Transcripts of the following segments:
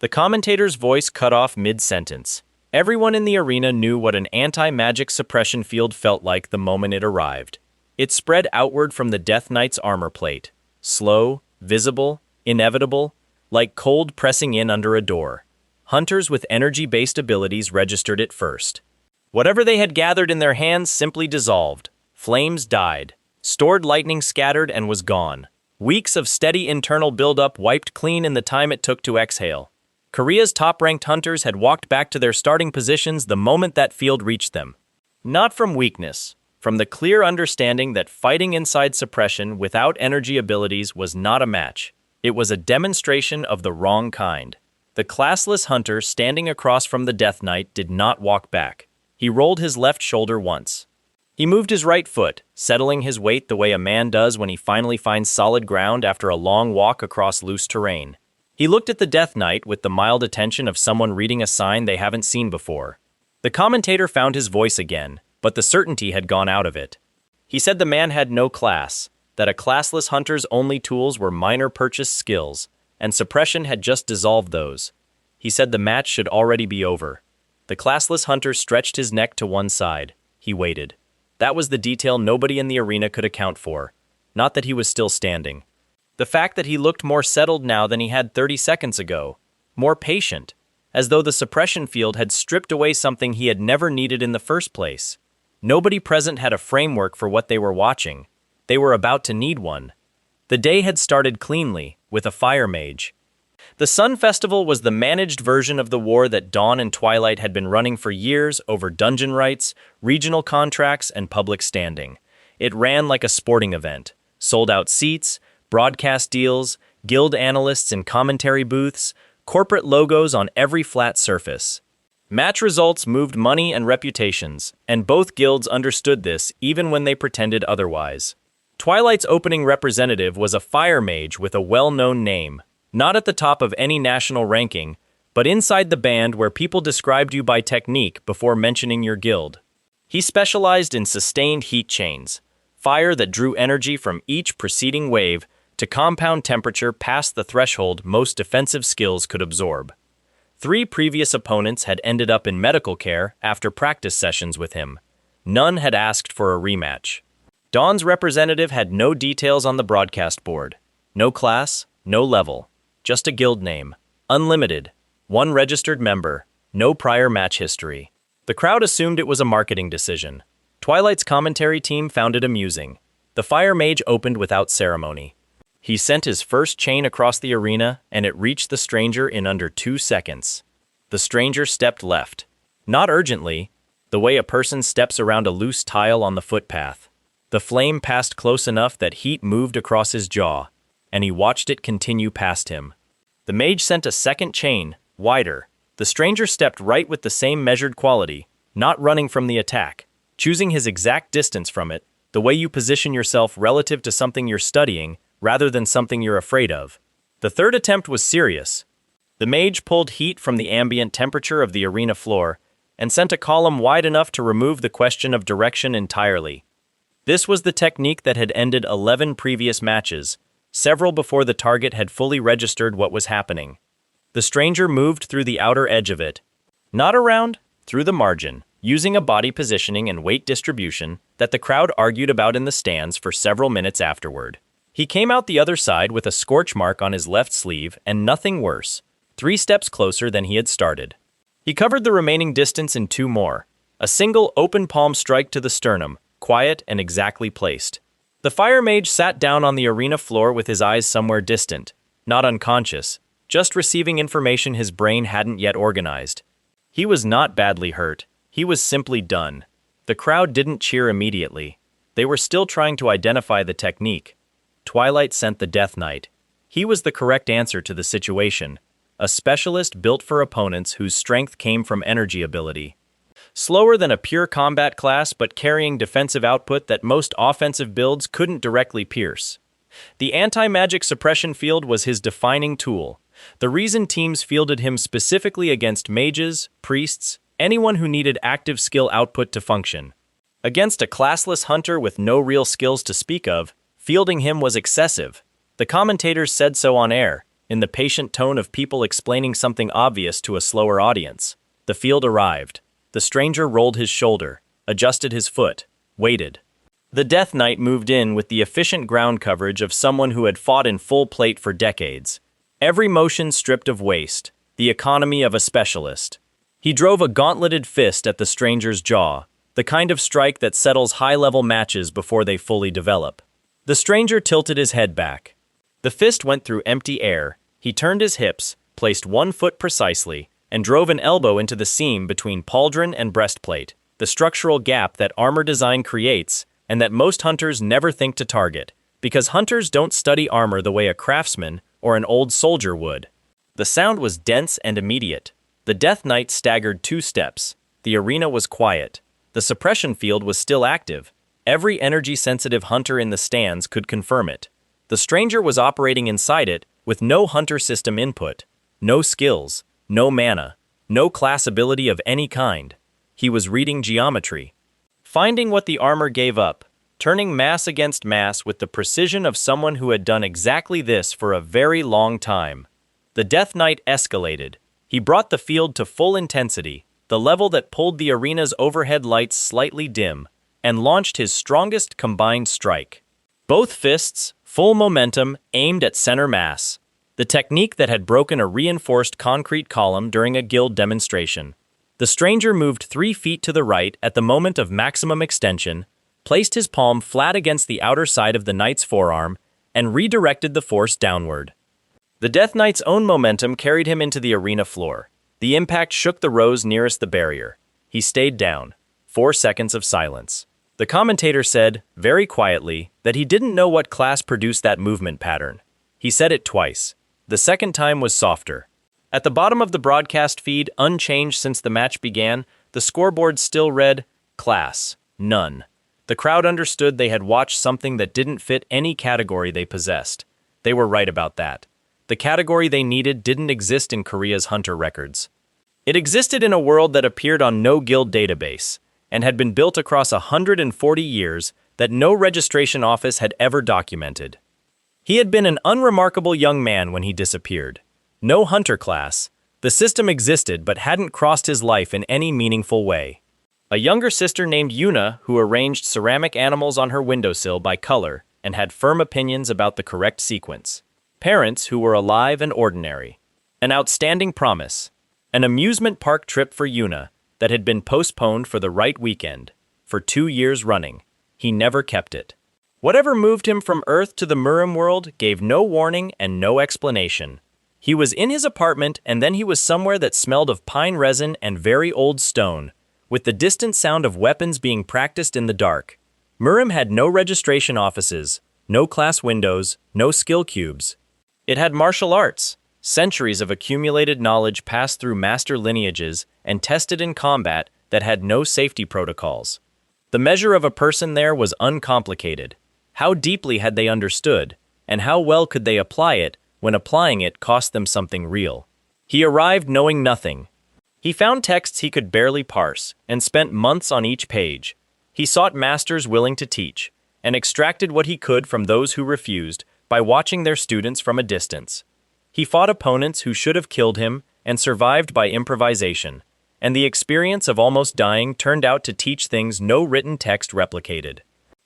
The commentator's voice cut off mid-sentence. Everyone in the arena knew what an anti-magic suppression field felt like the moment it arrived. It spread outward from the Death Knight's armor plate. Slow, visible, inevitable, like cold pressing in under a door. Hunters with energy-based abilities registered it first. Whatever they had gathered in their hands simply dissolved. Flames died. Stored lightning scattered and was gone. Weeks of steady internal buildup wiped clean in the time it took to exhale. Korea's top-ranked hunters had walked back to their starting positions the moment that field reached them. Not from weakness, from the clear understanding that fighting inside suppression without energy abilities was not a match. It was a demonstration of the wrong kind. The classless hunter standing across from the Death Knight did not walk back. He rolled his left shoulder once. He moved his right foot, settling his weight the way a man does when he finally finds solid ground after a long walk across loose terrain. He looked at the Death Knight with the mild attention of someone reading a sign they haven't seen before. The commentator found his voice again, but the certainty had gone out of it. He said the man had no class, that a classless hunter's only tools were minor purchased skills, and suppression had just dissolved those. He said the match should already be over. The classless hunter stretched his neck to one side. He waited. That was the detail nobody in the arena could account for. Not that he was still standing. The fact that he looked more settled now than he had 30 seconds ago. More patient, as though the suppression field had stripped away something he had never needed in the first place. Nobody present had a framework for what they were watching. They were about to need one. The day had started cleanly, with a fire mage. The Sun Festival was the managed version of the war that Dawn and Twilight had been running for years over dungeon rights, regional contracts, and public standing. It ran like a sporting event. Sold out seats, broadcast deals, guild analysts in commentary booths, corporate logos on every flat surface. Match results moved money and reputations, and both guilds understood this even when they pretended otherwise. Twilight's opening representative was a fire mage with a well-known name, not at the top of any national ranking, but inside the band where people described you by technique before mentioning your guild. He specialized in sustained heat chains, fire that drew energy from each preceding wave to compound temperature past the threshold most defensive skills could absorb. 3 previous opponents had ended up in medical care after practice sessions with him. None had asked for a rematch. Dawn's representative had no details on the broadcast board. No class, no level. Just a guild name. Unlimited. 1 registered member. No prior match history. The crowd assumed it was a marketing decision. Twilight's commentary team found it amusing. The fire mage opened without ceremony. He sent his first chain across the arena, and it reached the stranger in under 2 seconds. The stranger stepped left. Not urgently, the way a person steps around a loose tile on the footpath. The flame passed close enough that heat moved across his jaw, and he watched it continue past him. The mage sent a second chain, wider. The stranger stepped right with the same measured quality, not running from the attack, choosing his exact distance from it, the way you position yourself relative to something you're studying, rather than something you're afraid of. The third attempt was serious. The mage pulled heat from the ambient temperature of the arena floor and sent a column wide enough to remove the question of direction entirely. This was the technique that had ended 11 previous matches, several before the target had fully registered what was happening. The stranger moved through the outer edge of it. Not around, through the margin, using a body positioning and weight distribution that the crowd argued about in the stands for several minutes afterward. He came out the other side with a scorch mark on his left sleeve and nothing worse, 3 steps closer than he had started. He covered the remaining distance in 2 more, a single open palm strike to the sternum, quiet and exactly placed. The fire mage sat down on the arena floor with his eyes somewhere distant, not unconscious, just receiving information his brain hadn't yet organized. He was not badly hurt, he was simply done. The crowd didn't cheer immediately. They were still trying to identify the technique. Twilight sent the Death Knight. He was the correct answer to the situation, a specialist built for opponents whose strength came from energy ability. Slower than a pure combat class, but carrying defensive output that most offensive builds couldn't directly pierce. The anti-magic suppression field was his defining tool, the reason teams fielded him specifically against mages, priests, anyone who needed active skill output to function. Against a classless hunter with no real skills to speak of, fielding him was excessive. The commentators said so on air, in the patient tone of people explaining something obvious to a slower audience. The field arrived. The stranger rolled his shoulder, adjusted his foot, waited. The Death Knight moved in with the efficient ground coverage of someone who had fought in full plate for decades. Every motion stripped of waste, the economy of a specialist. He drove a gauntleted fist at the stranger's jaw, the kind of strike that settles high-level matches before they fully develop. The stranger tilted his head back. The fist went through empty air. He turned his hips, placed one foot precisely, and drove an elbow into the seam between pauldron and breastplate, the structural gap that armor design creates and that most hunters never think to target, because hunters don't study armor the way a craftsman or an old soldier would. The sound was dense and immediate. The Death Knight staggered 2 steps. The arena was quiet. The suppression field was still active. Every energy-sensitive hunter in the stands could confirm it. The stranger was operating inside it with no hunter system input, no skills, no mana, no class ability of any kind. He was reading geometry, finding what the armor gave up, turning mass against mass with the precision of someone who had done exactly this for a very long time. The Death Knight escalated. He brought the field to full intensity, the level that pulled the arena's overhead lights slightly dim, and launched his strongest combined strike. Both fists, full momentum, aimed at center mass, the technique that had broken a reinforced concrete column during a guild demonstration. The stranger moved 3 feet to the right at the moment of maximum extension, placed his palm flat against the outer side of the knight's forearm, and redirected the force downward. The Death Knight's own momentum carried him into the arena floor. The impact shook the rows nearest the barrier. He stayed down. 4 seconds of silence. The commentator said, very quietly, that he didn't know what class produced that movement pattern. He said it twice. The second time was softer. At the bottom of the broadcast feed, unchanged since the match began, the scoreboard still read, Class, None. The crowd understood they had watched something that didn't fit any category they possessed. They were right about that. The category they needed didn't exist in Korea's hunter records. It existed in a world that appeared on no guild database, and had been built across 140 years that no registration office had ever documented. He had been an unremarkable young man when he disappeared. No hunter class. The system existed but hadn't crossed his life in any meaningful way. A younger sister named Yuna who arranged ceramic animals on her windowsill by color and had firm opinions about the correct sequence. Parents who were alive and ordinary. An outstanding promise. An amusement park trip for Yuna that had been postponed for the right weekend, for 2 years running. He never kept it. Whatever moved him from Earth to the Murim world gave no warning and no explanation. He was in his apartment and then he was somewhere that smelled of pine resin and very old stone, with the distant sound of weapons being practiced in the dark. Murim had no registration offices, no class windows, no skill cubes. It had martial arts, centuries of accumulated knowledge passed through master lineages and tested in combat that had no safety protocols. The measure of a person there was uncomplicated. How deeply had they understood, and how well could they apply it when applying it cost them something real? He arrived knowing nothing. He found texts he could barely parse and spent months on each page. He sought masters willing to teach, and extracted what he could from those who refused by watching their students from a distance. He fought opponents who should have killed him and survived by improvisation, and the experience of almost dying turned out to teach things no written text replicated.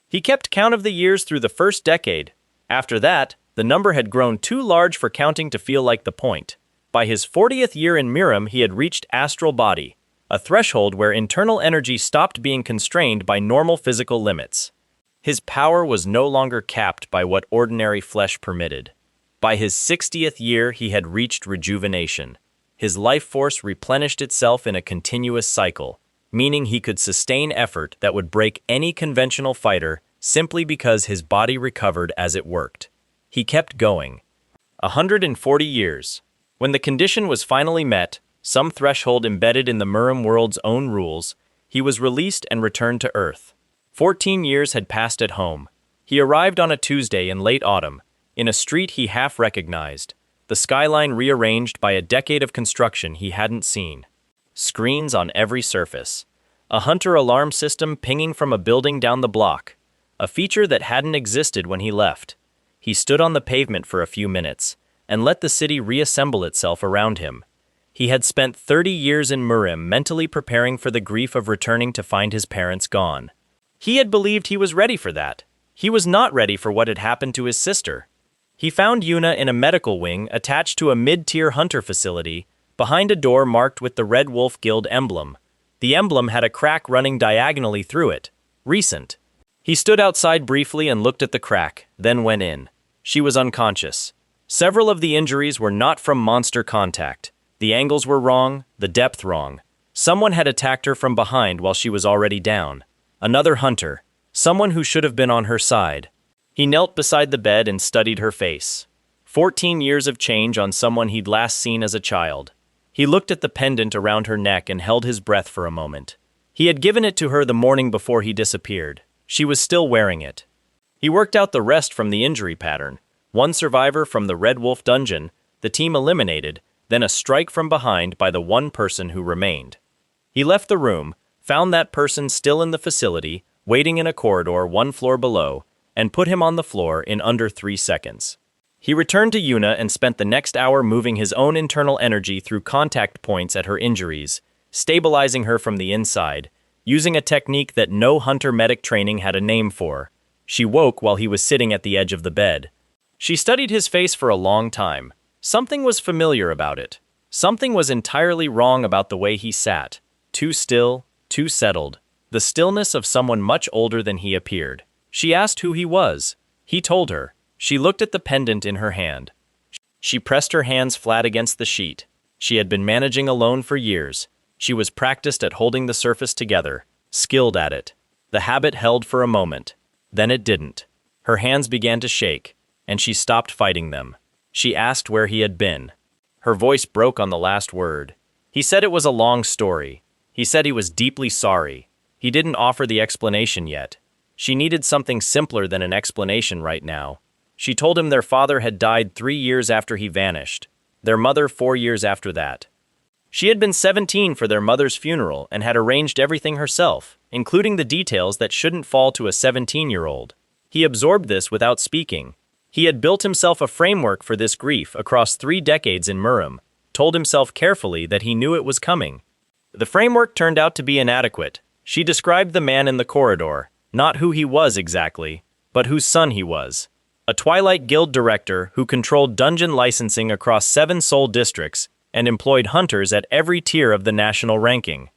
He kept count of the years through the first decade. After that, the number had grown too large for counting to feel like the point. By his 40th year in Murim, he had reached astral body, a threshold where internal energy stopped being constrained by normal physical limits. His power was no longer capped by what ordinary flesh permitted. By his 60th year, he had reached rejuvenation. His life force replenished itself in a continuous cycle, meaning he could sustain effort that would break any conventional fighter simply because his body recovered as it worked. He kept going. 140 years. When the condition was finally met, some threshold embedded in the Murim world's own rules, he was released and returned to Earth. 14 years had passed at home. He arrived on a Tuesday in late autumn, in a street he half recognized, the skyline rearranged by a decade of construction he hadn't seen. Screens on every surface. A hunter alarm system pinging from a building down the block, a feature that hadn't existed when he left. He stood on the pavement for a few minutes, and let the city reassemble itself around him. He had spent 30 years in Murim mentally preparing for the grief of returning to find his parents gone. He had believed he was ready for that. He was not ready for what had happened to his sister. He found Yuna in a medical wing attached to a mid-tier hunter facility, behind a door marked with the Red Wolf Guild emblem. The emblem had a crack running diagonally through it. Recent. He stood outside briefly and looked at the crack, then went in. She was unconscious. Several of the injuries were not from monster contact. The angles were wrong, the depth wrong. Someone had attacked her from behind while she was already down. Another hunter. Someone who should have been on her side. He knelt beside the bed and studied her face. 14 years of change on someone he'd last seen as a child. He looked at the pendant around her neck and held his breath for a moment. He had given it to her the morning before he disappeared. She was still wearing it. He worked out the rest from the injury pattern. One survivor from the Red Wolf dungeon, the team eliminated, then a strike from behind by the one person who remained. He left the room, found that person still in the facility, waiting in a corridor 1 floor below, and put him on the floor in under 3 seconds. He returned to Yuna and spent the next hour moving his own internal energy through contact points at her injuries, stabilizing her from the inside, using a technique that no hunter medic training had a name for. She woke while he was sitting at the edge of the bed. She studied his face for a long time. Something was familiar about it. Something was entirely wrong about the way he sat. Too still, too settled. The stillness of someone much older than he appeared. She asked who he was. He told her. She looked at the pendant in her hand. She pressed her hands flat against the sheet. She had been managing alone for years. She was practiced at holding the surface together, skilled at it. The habit held for a moment. Then it didn't. Her hands began to shake, and she stopped fighting them. She asked where he had been. Her voice broke on the last word. He said it was a long story. He said he was deeply sorry. He didn't offer the explanation yet. She needed something simpler than an explanation right now. She told him their father had died 3 years after he vanished, their mother 4 years after that. She had been 17 for their mother's funeral and had arranged everything herself, including the details that shouldn't fall to a 17-year-old. He absorbed this without speaking. He had built himself a framework for this grief across 3 decades in Murim, told himself carefully that he knew it was coming. The framework turned out to be inadequate. She described the man in the corridor, not who he was exactly, but whose son he was. A Twilight Guild director who controlled dungeon licensing across 7 Seoul districts and employed hunters at every tier of the national ranking.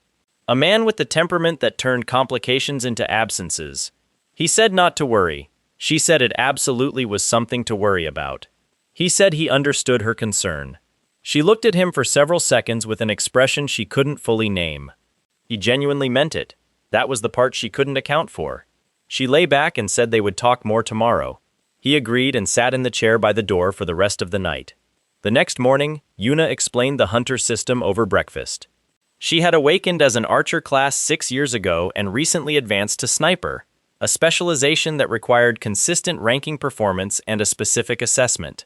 A man with the temperament that turned complications into absences. He said not to worry. She said it absolutely was something to worry about. He said he understood her concern. She looked at him for several seconds with an expression she couldn't fully name. He genuinely meant it. That was the part she couldn't account for. She lay back and said they would talk more tomorrow. He agreed and sat in the chair by the door for the rest of the night. The next morning, Yuna explained the hunter system over breakfast. She had awakened as an archer class 6 years ago and recently advanced to sniper, a specialization that required consistent ranking performance and a specific assessment.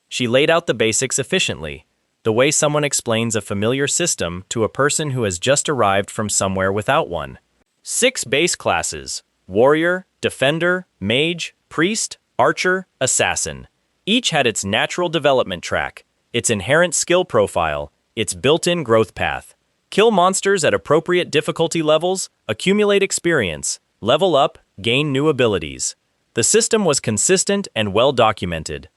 She laid out the basics efficiently, the way someone explains a familiar system to a person who has just arrived from somewhere without one. 6 base classes: warrior, defender, mage, priest, archer, assassin. Each had its natural development track, its inherent skill profile, its built-in growth path. Kill monsters at appropriate difficulty levels, accumulate experience, level up, gain new abilities. The system was consistent and well documented.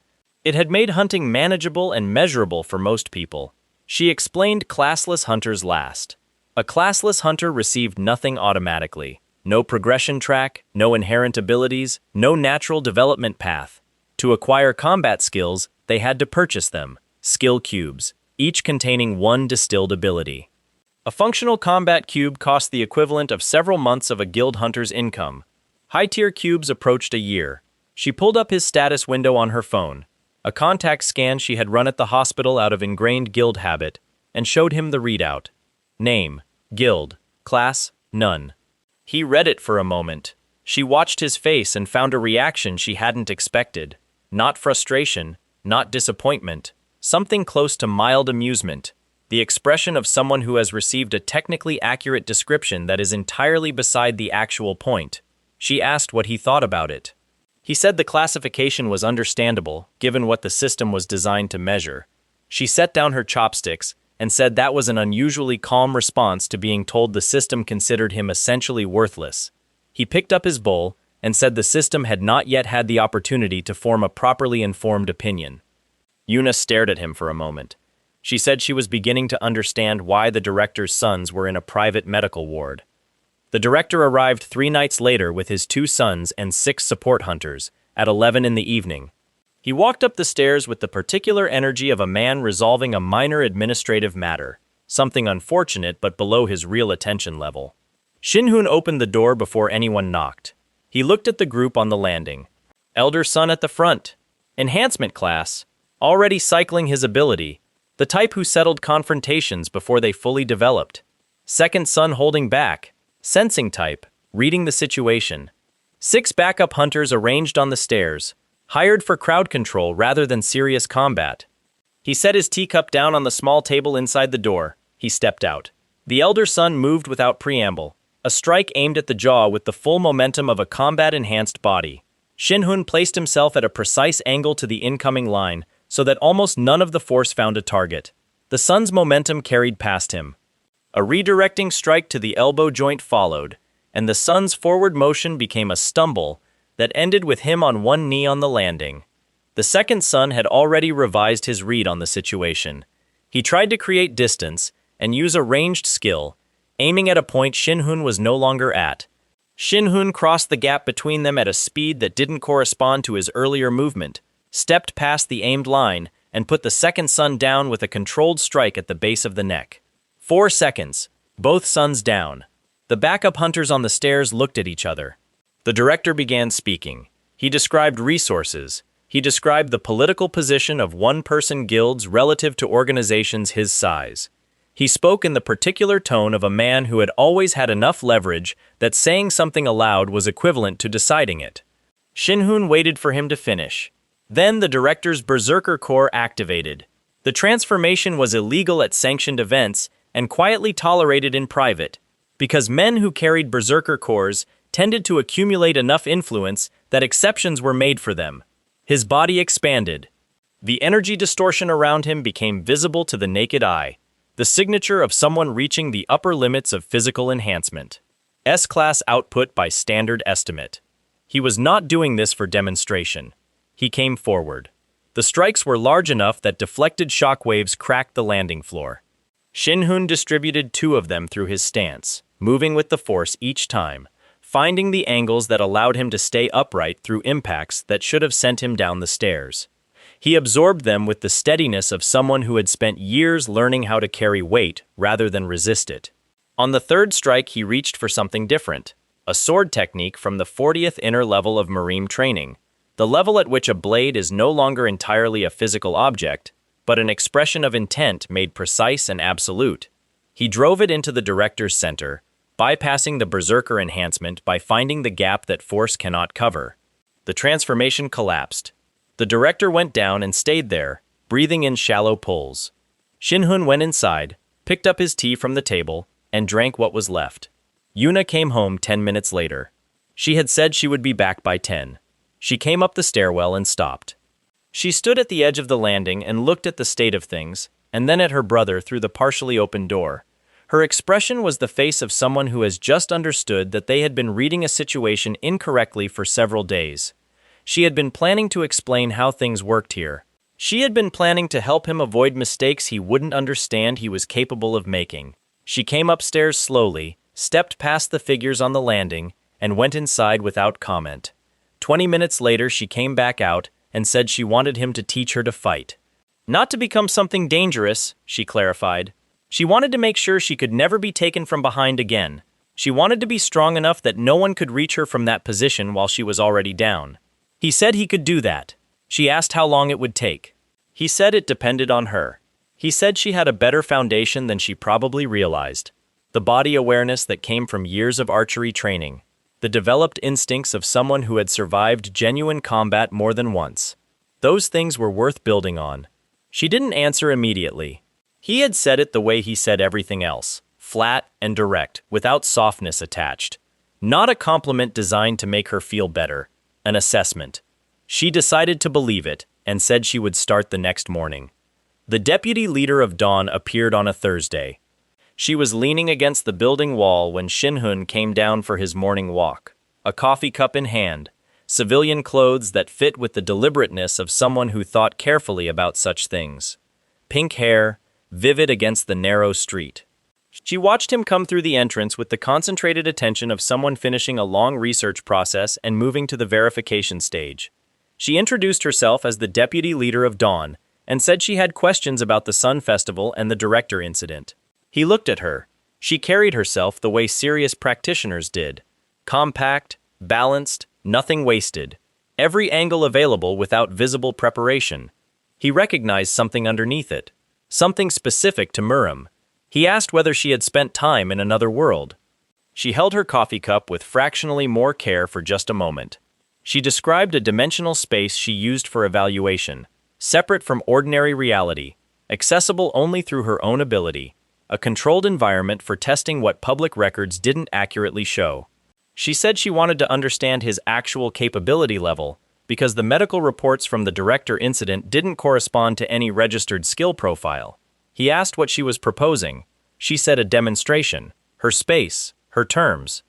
It had made hunting manageable and measurable for most people. She explained classless hunters last. A classless hunter received nothing automatically. No progression track, no inherent abilities, no natural development path. To acquire combat skills, they had to purchase them, skill cubes, each containing 1 distilled ability. A functional combat cube cost the equivalent of several months of a guild hunter's income. High-tier cubes approached a year. She pulled up his status window on her phone, a contact scan she had run at the hospital out of ingrained guild habit, and showed him the readout. Name, guild, class, none. He read it for a moment. She watched his face and found a reaction she hadn't expected. Not frustration, not disappointment, something close to mild amusement. The expression of someone who has received a technically accurate description that is entirely beside the actual point. She asked what he thought about it. He said the classification was understandable, given what the system was designed to measure. She set down her chopsticks and said that was an unusually calm response to being told the system considered him essentially worthless. He picked up his bowl and said the system had not yet had the opportunity to form a properly informed opinion. Yuna stared at him for a moment. She said she was beginning to understand why the director's sons were in a private medical ward. The director arrived 3 nights later with his 2 sons and 6 support hunters, at 11 in the evening. He walked up the stairs with the particular energy of a man resolving a minor administrative matter, something unfortunate but below his real attention level. Shinhun opened the door before anyone knocked. He looked at the group on the landing. Elder son at the front. Enhancement class. Already cycling his ability. The type who settled confrontations before they fully developed. Second son holding back. Sensing type. Reading the situation. 6 backup hunters arranged on the stairs. Hired for crowd control rather than serious combat. He set his teacup down on the small table inside the door. He stepped out. The elder son moved without preamble. A strike aimed at the jaw with the full momentum of a combat-enhanced body. Shinhun placed himself at a precise angle to the incoming line so that almost none of the force found a target. The son's momentum carried past him. A redirecting strike to the elbow joint followed, and the son's forward motion became a stumble that ended with him on one knee on the landing. The second son had already revised his read on the situation. He tried to create distance and use a ranged skill, aiming at a point Shinhun was no longer at. Shinhun crossed the gap between them at a speed that didn't correspond to his earlier movement, stepped past the aimed line, and put the second son down with a controlled strike at the base of the neck. 4 seconds. Both sons down. The backup hunters on the stairs looked at each other. The director began speaking. He described resources. He described the political position of one-person guilds relative to organizations his size. He spoke in the particular tone of a man who had always had enough leverage that saying something aloud was equivalent to deciding it. Shinhun waited for him to finish. Then the director's Berserker Core activated. The transformation was illegal at sanctioned events and quietly tolerated in private, because men who carried Berserker Cores tended to accumulate enough influence that exceptions were made for them. His body expanded. The energy distortion around him became visible to the naked eye, the signature of someone reaching the upper limits of physical enhancement. S-class output by standard estimate. He was not doing this for demonstration. He came forward. The strikes were large enough that deflected shockwaves cracked the landing floor. Shinhun distributed 2 of them through his stance, moving with the force each time, finding the angles that allowed him to stay upright through impacts that should have sent him down the stairs. He absorbed them with the steadiness of someone who had spent years learning how to carry weight rather than resist it. On the 3rd strike, he reached for something different, a sword technique from the 40th inner level of Marine training, the level at which a blade is no longer entirely a physical object, but an expression of intent made precise and absolute. He drove it into the director's center, bypassing the Berserker enhancement by finding the gap that force cannot cover. The transformation collapsed. The director went down and stayed there, breathing in shallow pulls. Shinhun went inside, picked up his tea from the table, and drank what was left. Yuna came home 10 minutes later. She had said she would be back by 10. She came up the stairwell and stopped. She stood at the edge of the landing and looked at the state of things, and then at her brother through the partially open door. Her expression was the face of someone who has just understood that they had been reading a situation incorrectly for several days. She had been planning to explain how things worked here. She had been planning to help him avoid mistakes he wouldn't understand he was capable of making. She came upstairs slowly, stepped past the figures on the landing, and went inside without comment. 20 minutes later, she came back out and said she wanted him to teach her to fight. Not to become something dangerous, she clarified. She wanted to make sure she could never be taken from behind again. She wanted to be strong enough that no one could reach her from that position while she was already down. He said he could do that. She asked how long it would take. He said it depended on her. He said she had a better foundation than she probably realized. The body awareness that came from years of archery training. The developed instincts of someone who had survived genuine combat more than once. Those things were worth building on. She didn't answer immediately. He had said it the way he said everything else, flat and direct, without softness attached. Not a compliment designed to make her feel better, an assessment. She decided to believe it and said she would start the next morning. The deputy leader of Dawn appeared on a Thursday. She was leaning against the building wall when Shinhun came down for his morning walk, a coffee cup in hand, civilian clothes that fit with the deliberateness of someone who thought carefully about such things. Pink hair, vivid against the narrow street. She watched him come through the entrance with the concentrated attention of someone finishing a long research process and moving to the verification stage. She introduced herself as the deputy leader of Dawn and said she had questions about the Sun Festival and the director incident. He looked at her. She carried herself the way serious practitioners did. Compact, balanced, nothing wasted. Every angle available without visible preparation. He recognized something underneath it. Something specific to Murim. He asked whether she had spent time in another world. She held her coffee cup with fractionally more care for just a moment. She described a dimensional space she used for evaluation, separate from ordinary reality, accessible only through her own ability, a controlled environment for testing what public records didn't accurately show. She said she wanted to understand his actual capability level, because the medical reports from the director incident didn't correspond to any registered skill profile. He asked what she was proposing. She said a demonstration, her space, her terms.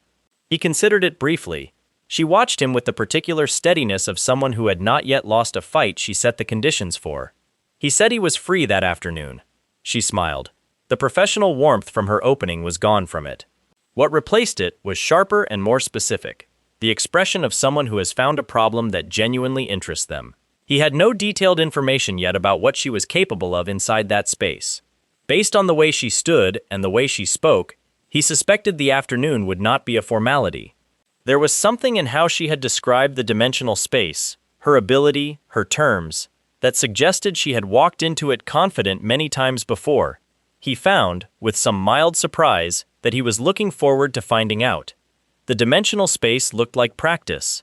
He considered it briefly. She watched him with the particular steadiness of someone who had not yet lost a fight she set the conditions for. He said he was free that afternoon. She smiled. The professional warmth from her opening was gone from it. What replaced it was sharper and more specific, the expression of someone who has found a problem that genuinely interests them. He had no detailed information yet about what she was capable of inside that space. Based on the way she stood and the way she spoke, he suspected the afternoon would not be a formality. There was something in how she had described the dimensional space, her ability, her terms, that suggested she had walked into it confident many times before. He found, with some mild surprise, that he was looking forward to finding out. The dimensional space looked like practice.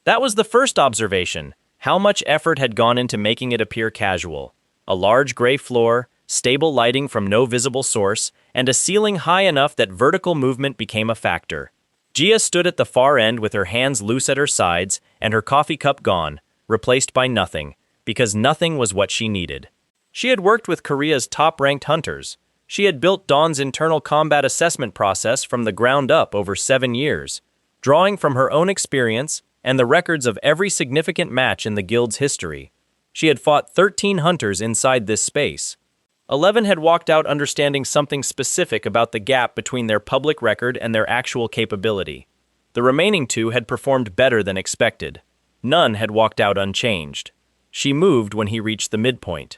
That was the first observation. How much effort had gone into making it appear casual. A large gray floor, stable lighting from no visible source, and a ceiling high enough that vertical movement became a factor. Gia stood at the far end with her hands loose at her sides and her coffee cup gone, replaced by nothing, because nothing was what she needed. She had worked with Korea's top-ranked hunters. She had built Dawn's internal combat assessment process from the ground up over 7 years, drawing from her own experience and the records of every significant match in the guild's history. She had fought 13 hunters inside this space. 11 had walked out understanding something specific about the gap between their public record and their actual capability. The remaining 2 had performed better than expected. None had walked out unchanged. She moved when he reached the midpoint.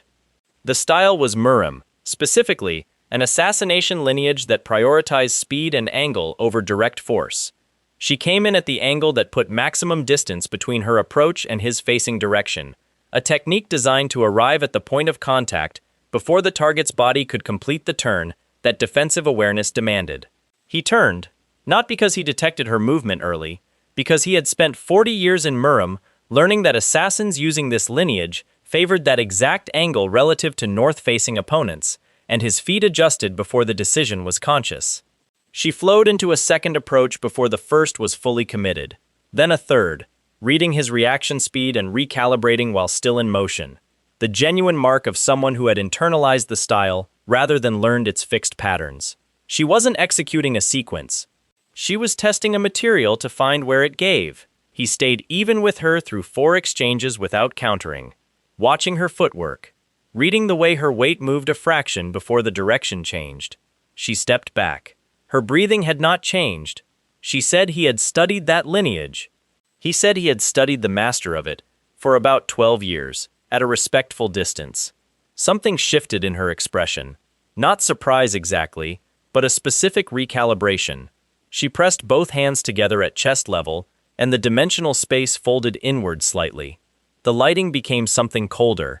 The style was Murim, specifically, an assassination lineage that prioritized speed and angle over direct force. She came in at the angle that put maximum distance between her approach and his facing direction, a technique designed to arrive at the point of contact before the target's body could complete the turn that defensive awareness demanded. He turned, not because he detected her movement early, because he had spent 40 years in Murim learning that assassins using this lineage favored that exact angle relative to north-facing opponents, and his feet adjusted before the decision was conscious. She flowed into a second approach before the first was fully committed, then a third, reading his reaction speed and recalibrating while still in motion, the genuine mark of someone who had internalized the style rather than learned its fixed patterns. She wasn't executing a sequence. She was testing a material to find where it gave. He stayed even with her through 4 exchanges without countering, watching her footwork, reading the way her weight moved a fraction before the direction changed. She stepped back. Her breathing had not changed. She said he had studied that lineage. He said he had studied the master of it for about 12 years, at a respectful distance. Something shifted in her expression. Not surprise exactly, but a specific recalibration. She pressed both hands together at chest level, and the dimensional space folded inward slightly. The lighting became something colder.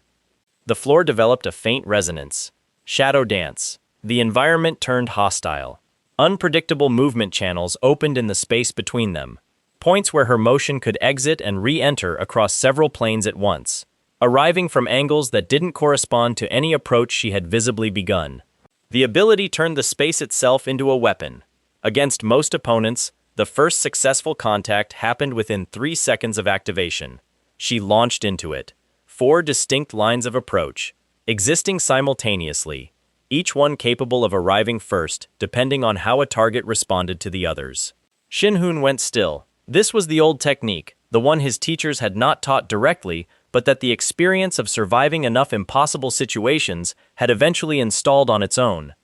The floor developed a faint resonance. Shadow dance. The environment turned hostile. Unpredictable movement channels opened in the space between them, points where her motion could exit and re-enter across several planes at once, arriving from angles that didn't correspond to any approach she had visibly begun. The ability turned the space itself into a weapon. Against most opponents, The first successful contact happened within 3 seconds of activation. She launched into it. 4 distinct lines of approach, existing simultaneously, each one capable of arriving first, depending on how a target responded to the others. Shin-hoon went still. This was the old technique, the one his teachers had not taught directly, but that the experience of surviving enough impossible situations had eventually installed on its own.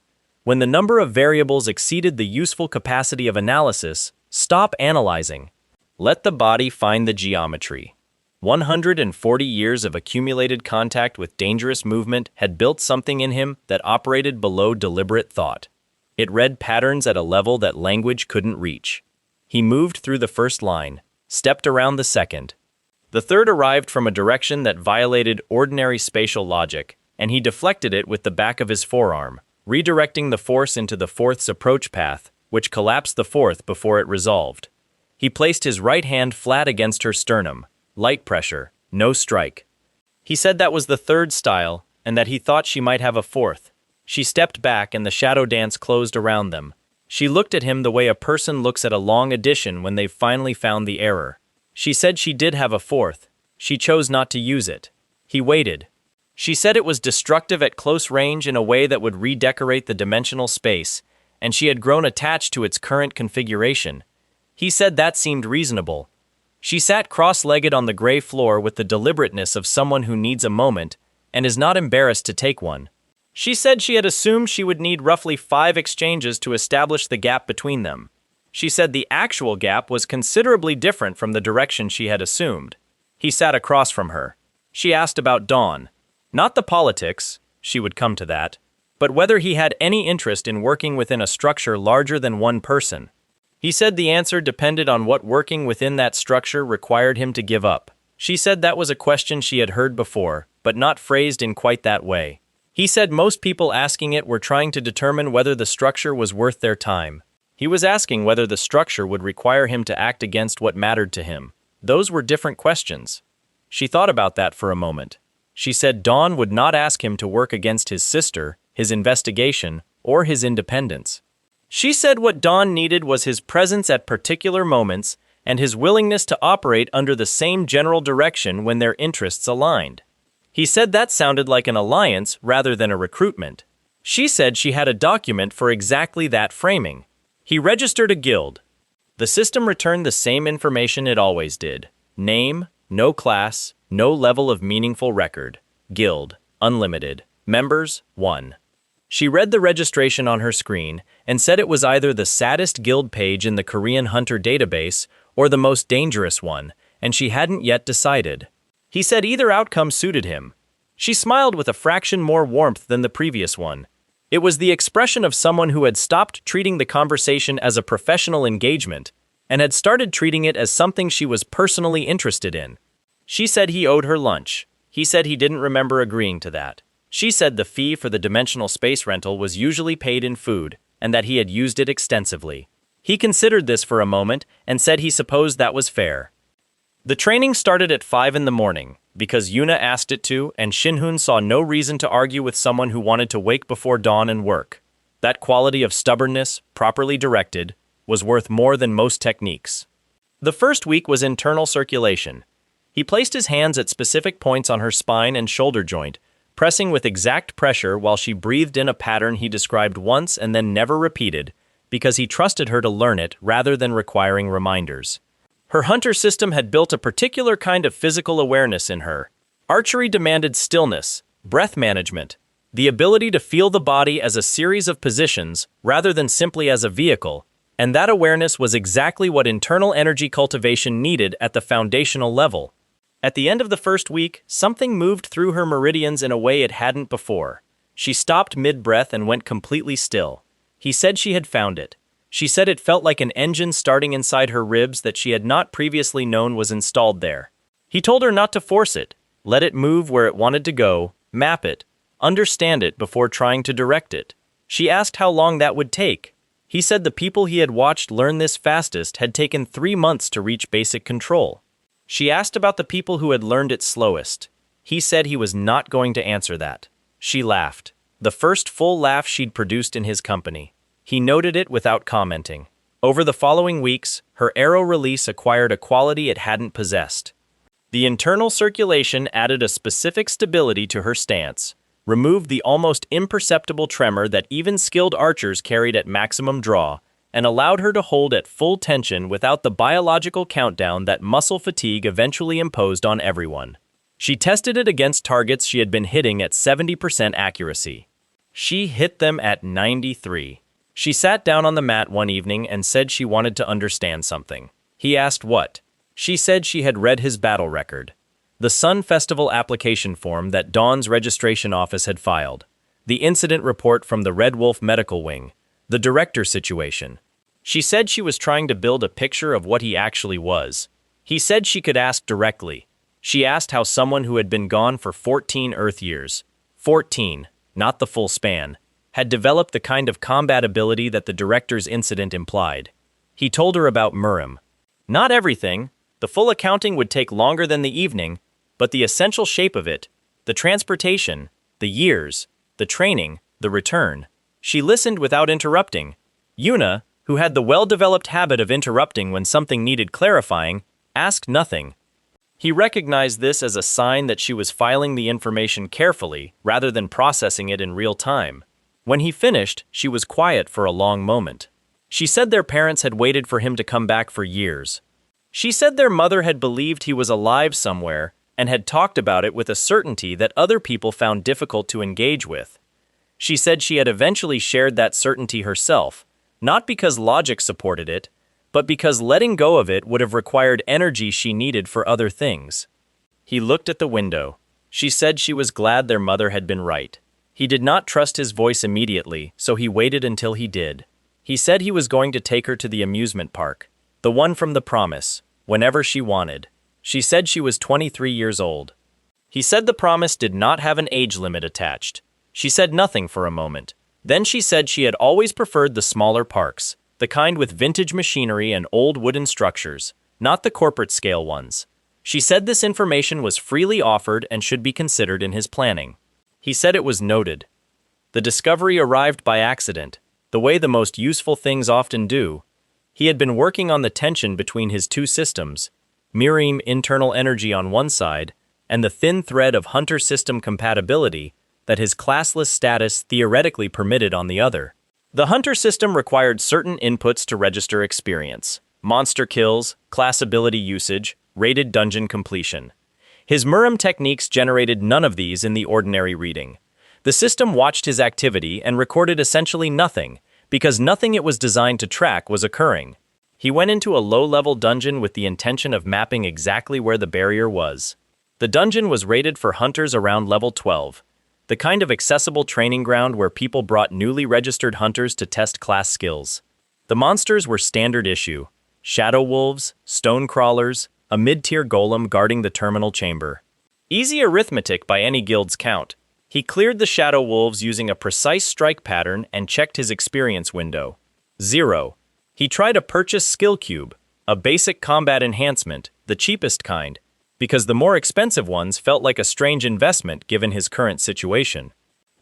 When the number of variables exceeded the useful capacity of analysis, stop analyzing. Let the body find the geometry. 140 years of accumulated contact with dangerous movement had built something in him that operated below deliberate thought. It read patterns at a level that language couldn't reach. He moved through the first line, stepped around the second. The third arrived from a direction that violated ordinary spatial logic, and he deflected it with the back of his forearm, redirecting the force into the fourth's approach path, which collapsed the fourth before it resolved. He placed his right hand flat against her sternum. Light pressure, no strike. He said that was the third style, and that he thought she might have a fourth. She stepped back and the shadow dance closed around them. She looked at him the way a person looks at a long addition when they've finally found the error. She said she did have a fourth. She chose not to use it. He waited. She said it was destructive at close range in a way that would redecorate the dimensional space, and she had grown attached to its current configuration. He said that seemed reasonable. She sat cross-legged on the gray floor with the deliberateness of someone who needs a moment and is not embarrassed to take one. She said she had assumed she would need roughly 5 exchanges to establish the gap between them. She said the actual gap was considerably different from the direction she had assumed. He sat across from her. She asked about Dawn. Not the politics, she would come to that, but whether he had any interest in working within a structure larger than one person. He said the answer depended on what working within that structure required him to give up. She said that was a question she had heard before, but not phrased in quite that way. He said most people asking it were trying to determine whether the structure was worth their time. He was asking whether the structure would require him to act against what mattered to him. Those were different questions. She thought about that for a moment. She said Dawn would not ask him to work against his sister, his investigation, or his independence. She said what Dawn needed was his presence at particular moments and his willingness to operate under the same general direction when their interests aligned. He said that sounded like an alliance rather than a recruitment. She said she had a document for exactly that framing. He registered a guild. The system returned the same information it always did. Name, no class, no level of meaningful record. Guild, unlimited. Members, 1. She read the registration on her screen and said it was either the saddest guild page in the Korean Hunter database or the most dangerous one, and she hadn't yet decided. He said either outcome suited him. She smiled with a fraction more warmth than the previous one. It was the expression of someone who had stopped treating the conversation as a professional engagement and had started treating it as something she was personally interested in. She said he owed her lunch. He said he didn't remember agreeing to that. She said the fee for the dimensional space rental was usually paid in food, and that he had used it extensively. He considered this for a moment and said he supposed that was fair. The training started at 5 in the morning, because Yuna asked it to, and Shin-hoon saw no reason to argue with someone who wanted to wake before dawn and work. That quality of stubbornness, properly directed, was worth more than most techniques. The first week was internal circulation. He placed his hands at specific points on her spine and shoulder joint, pressing with exact pressure while she breathed in a pattern he described once and then never repeated, because he trusted her to learn it rather than requiring reminders. Her hunter system had built a particular kind of physical awareness in her. Archery demanded stillness, breath management, the ability to feel the body as a series of positions rather than simply as a vehicle, and that awareness was exactly what internal energy cultivation needed at the foundational level. At the end of the first week, something moved through her meridians in a way it hadn't before. She stopped mid-breath and went completely still. He said she had found it. She said it felt like an engine starting inside her ribs that she had not previously known was installed there. He told her not to force it, let it move where it wanted to go, map it, understand it before trying to direct it. She asked how long that would take. He said the people he had watched learn this fastest had taken 3 months to reach basic control. She asked about the people who had learned it slowest. He said he was not going to answer that. She laughed. The first full laugh she'd produced in his company. He noted it without commenting. Over the following weeks, her arrow release acquired a quality it hadn't possessed. The internal circulation added a specific stability to her stance, removed the almost imperceptible tremor that even skilled archers carried at maximum draw, and allowed her to hold at full tension without the biological countdown that muscle fatigue eventually imposed on everyone. She tested it against targets she had been hitting at 70% accuracy. She hit them at 93%. She sat down on the mat one evening and said she wanted to understand something. He asked what. She said she had read his battle record. The Sun Festival application form that Dawn's registration office had filed. The incident report from the Red Wolf Medical Wing. The director situation. She said she was trying to build a picture of what he actually was. He said she could ask directly. She asked how someone who had been gone for 14 Earth years, 14, not the full span, had developed the kind of combat ability that the director's incident implied. He told her about Murim. Not everything. The full accounting would take longer than the evening, but the essential shape of it, the transportation, the years, the training, the return. She listened without interrupting. Yuna, who had the well-developed habit of interrupting when something needed clarifying, asked nothing. He recognized this as a sign that she was filing the information carefully rather than processing it in real time. When he finished, she was quiet for a long moment. She said their parents had waited for him to come back for years. She said their mother had believed he was alive somewhere and had talked about it with a certainty that other people found difficult to engage with. She said she had eventually shared that certainty herself, not because logic supported it, but because letting go of it would have required energy she needed for other things. He looked at the window. She said she was glad their mother had been right. He did not trust his voice immediately, so he waited until he did. He said he was going to take her to the amusement park, the one from the promise, whenever she wanted. She said she was 23 years old. He said the promise did not have an age limit attached. She said nothing for a moment. Then she said she had always preferred the smaller parks, the kind with vintage machinery and old wooden structures, not the corporate-scale ones. She said this information was freely offered and should be considered in his planning. He said it was noted. The discovery arrived by accident, the way the most useful things often do. He had been working on the tension between his two systems, Mirim internal energy on one side, and the thin thread of Hunter system compatibility that his classless status theoretically permitted on the other. The Hunter system required certain inputs to register experience: monster kills, class ability usage, rated dungeon completion. His Murim techniques generated none of these in the ordinary reading. The system watched his activity and recorded essentially nothing, because nothing it was designed to track was occurring. He went into a low-level dungeon with the intention of mapping exactly where the barrier was. The dungeon was rated for hunters around level 12, the kind of accessible training ground where people brought newly registered hunters to test class skills. The monsters were standard issue: shadow wolves, stone crawlers, a mid-tier golem guarding the terminal chamber. Easy arithmetic by any guild's count. He cleared the shadow wolves using a precise strike pattern and checked his experience window. 0. He tried a purchase skill cube, a basic combat enhancement, the cheapest kind, because the more expensive ones felt like a strange investment given his current situation.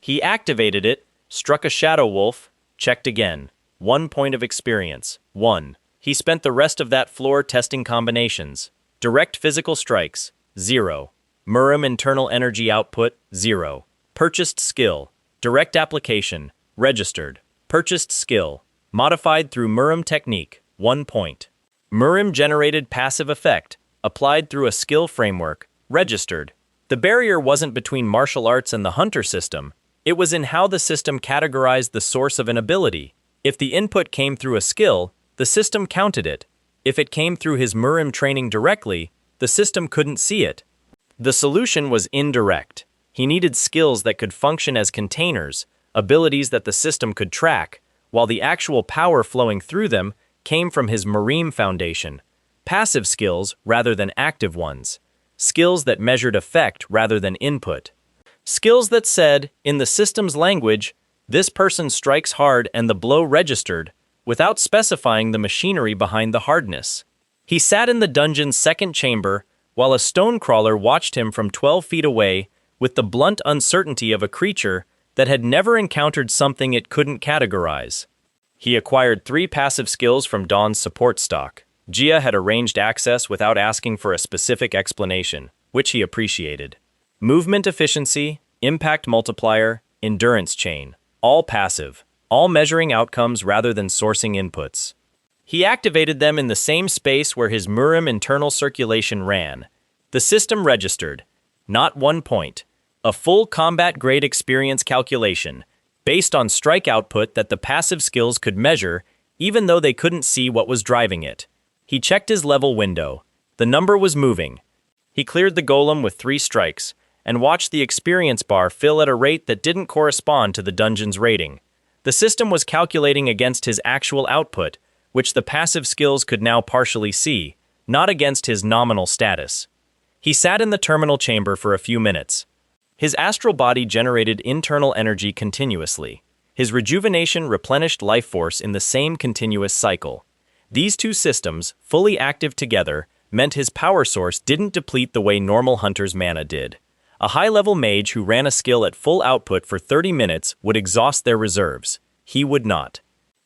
He activated it, struck a shadow wolf, checked again. 1 point of experience. 1. He spent the rest of that floor testing combinations. Direct physical strikes. 0. Murim internal energy output. 0. Purchased skill. Direct application. Registered. Purchased skill. Modified through Murim technique. 1 point. Murim generated passive effect. Applied through a skill framework. Registered. The barrier wasn't between martial arts and the hunter system. It was in how the system categorized the source of an ability. If the input came through a skill, the system counted it. If it came through his Murim training directly, the system couldn't see it. The solution was indirect. He needed skills that could function as containers, abilities that the system could track, while the actual power flowing through them came from his Murim foundation. Passive skills rather than active ones. Skills that measured effect rather than input. Skills that said, in the system's language, this person strikes hard and the blow registered, without specifying the machinery behind the hardness. He sat in the dungeon's second chamber, while a stone crawler watched him from 12 feet away with the blunt uncertainty of a creature that had never encountered something it couldn't categorize. He acquired 3 passive skills from Dawn's support stock. Jia had arranged access without asking for a specific explanation, which he appreciated. Movement efficiency, impact multiplier, endurance chain, all passive, all measuring outcomes rather than sourcing inputs. He activated them in the same space where his Murim internal circulation ran. The system registered, not 1 point, a full combat-grade experience calculation, based on strike output that the passive skills could measure, even though they couldn't see what was driving it. He checked his level window. The number was moving. He cleared the golem with 3 strikes, and watched the experience bar fill at a rate that didn't correspond to the dungeon's rating. The system was calculating against his actual output, which the passive skills could now partially see, not against his nominal status. He sat in the terminal chamber for a few minutes. His astral body generated internal energy continuously. His rejuvenation replenished life force in the same continuous cycle. These 2 systems, fully active together, meant his power source didn't deplete the way normal hunters' mana did. A high-level mage who ran a skill at full output for 30 minutes would exhaust their reserves. He would not.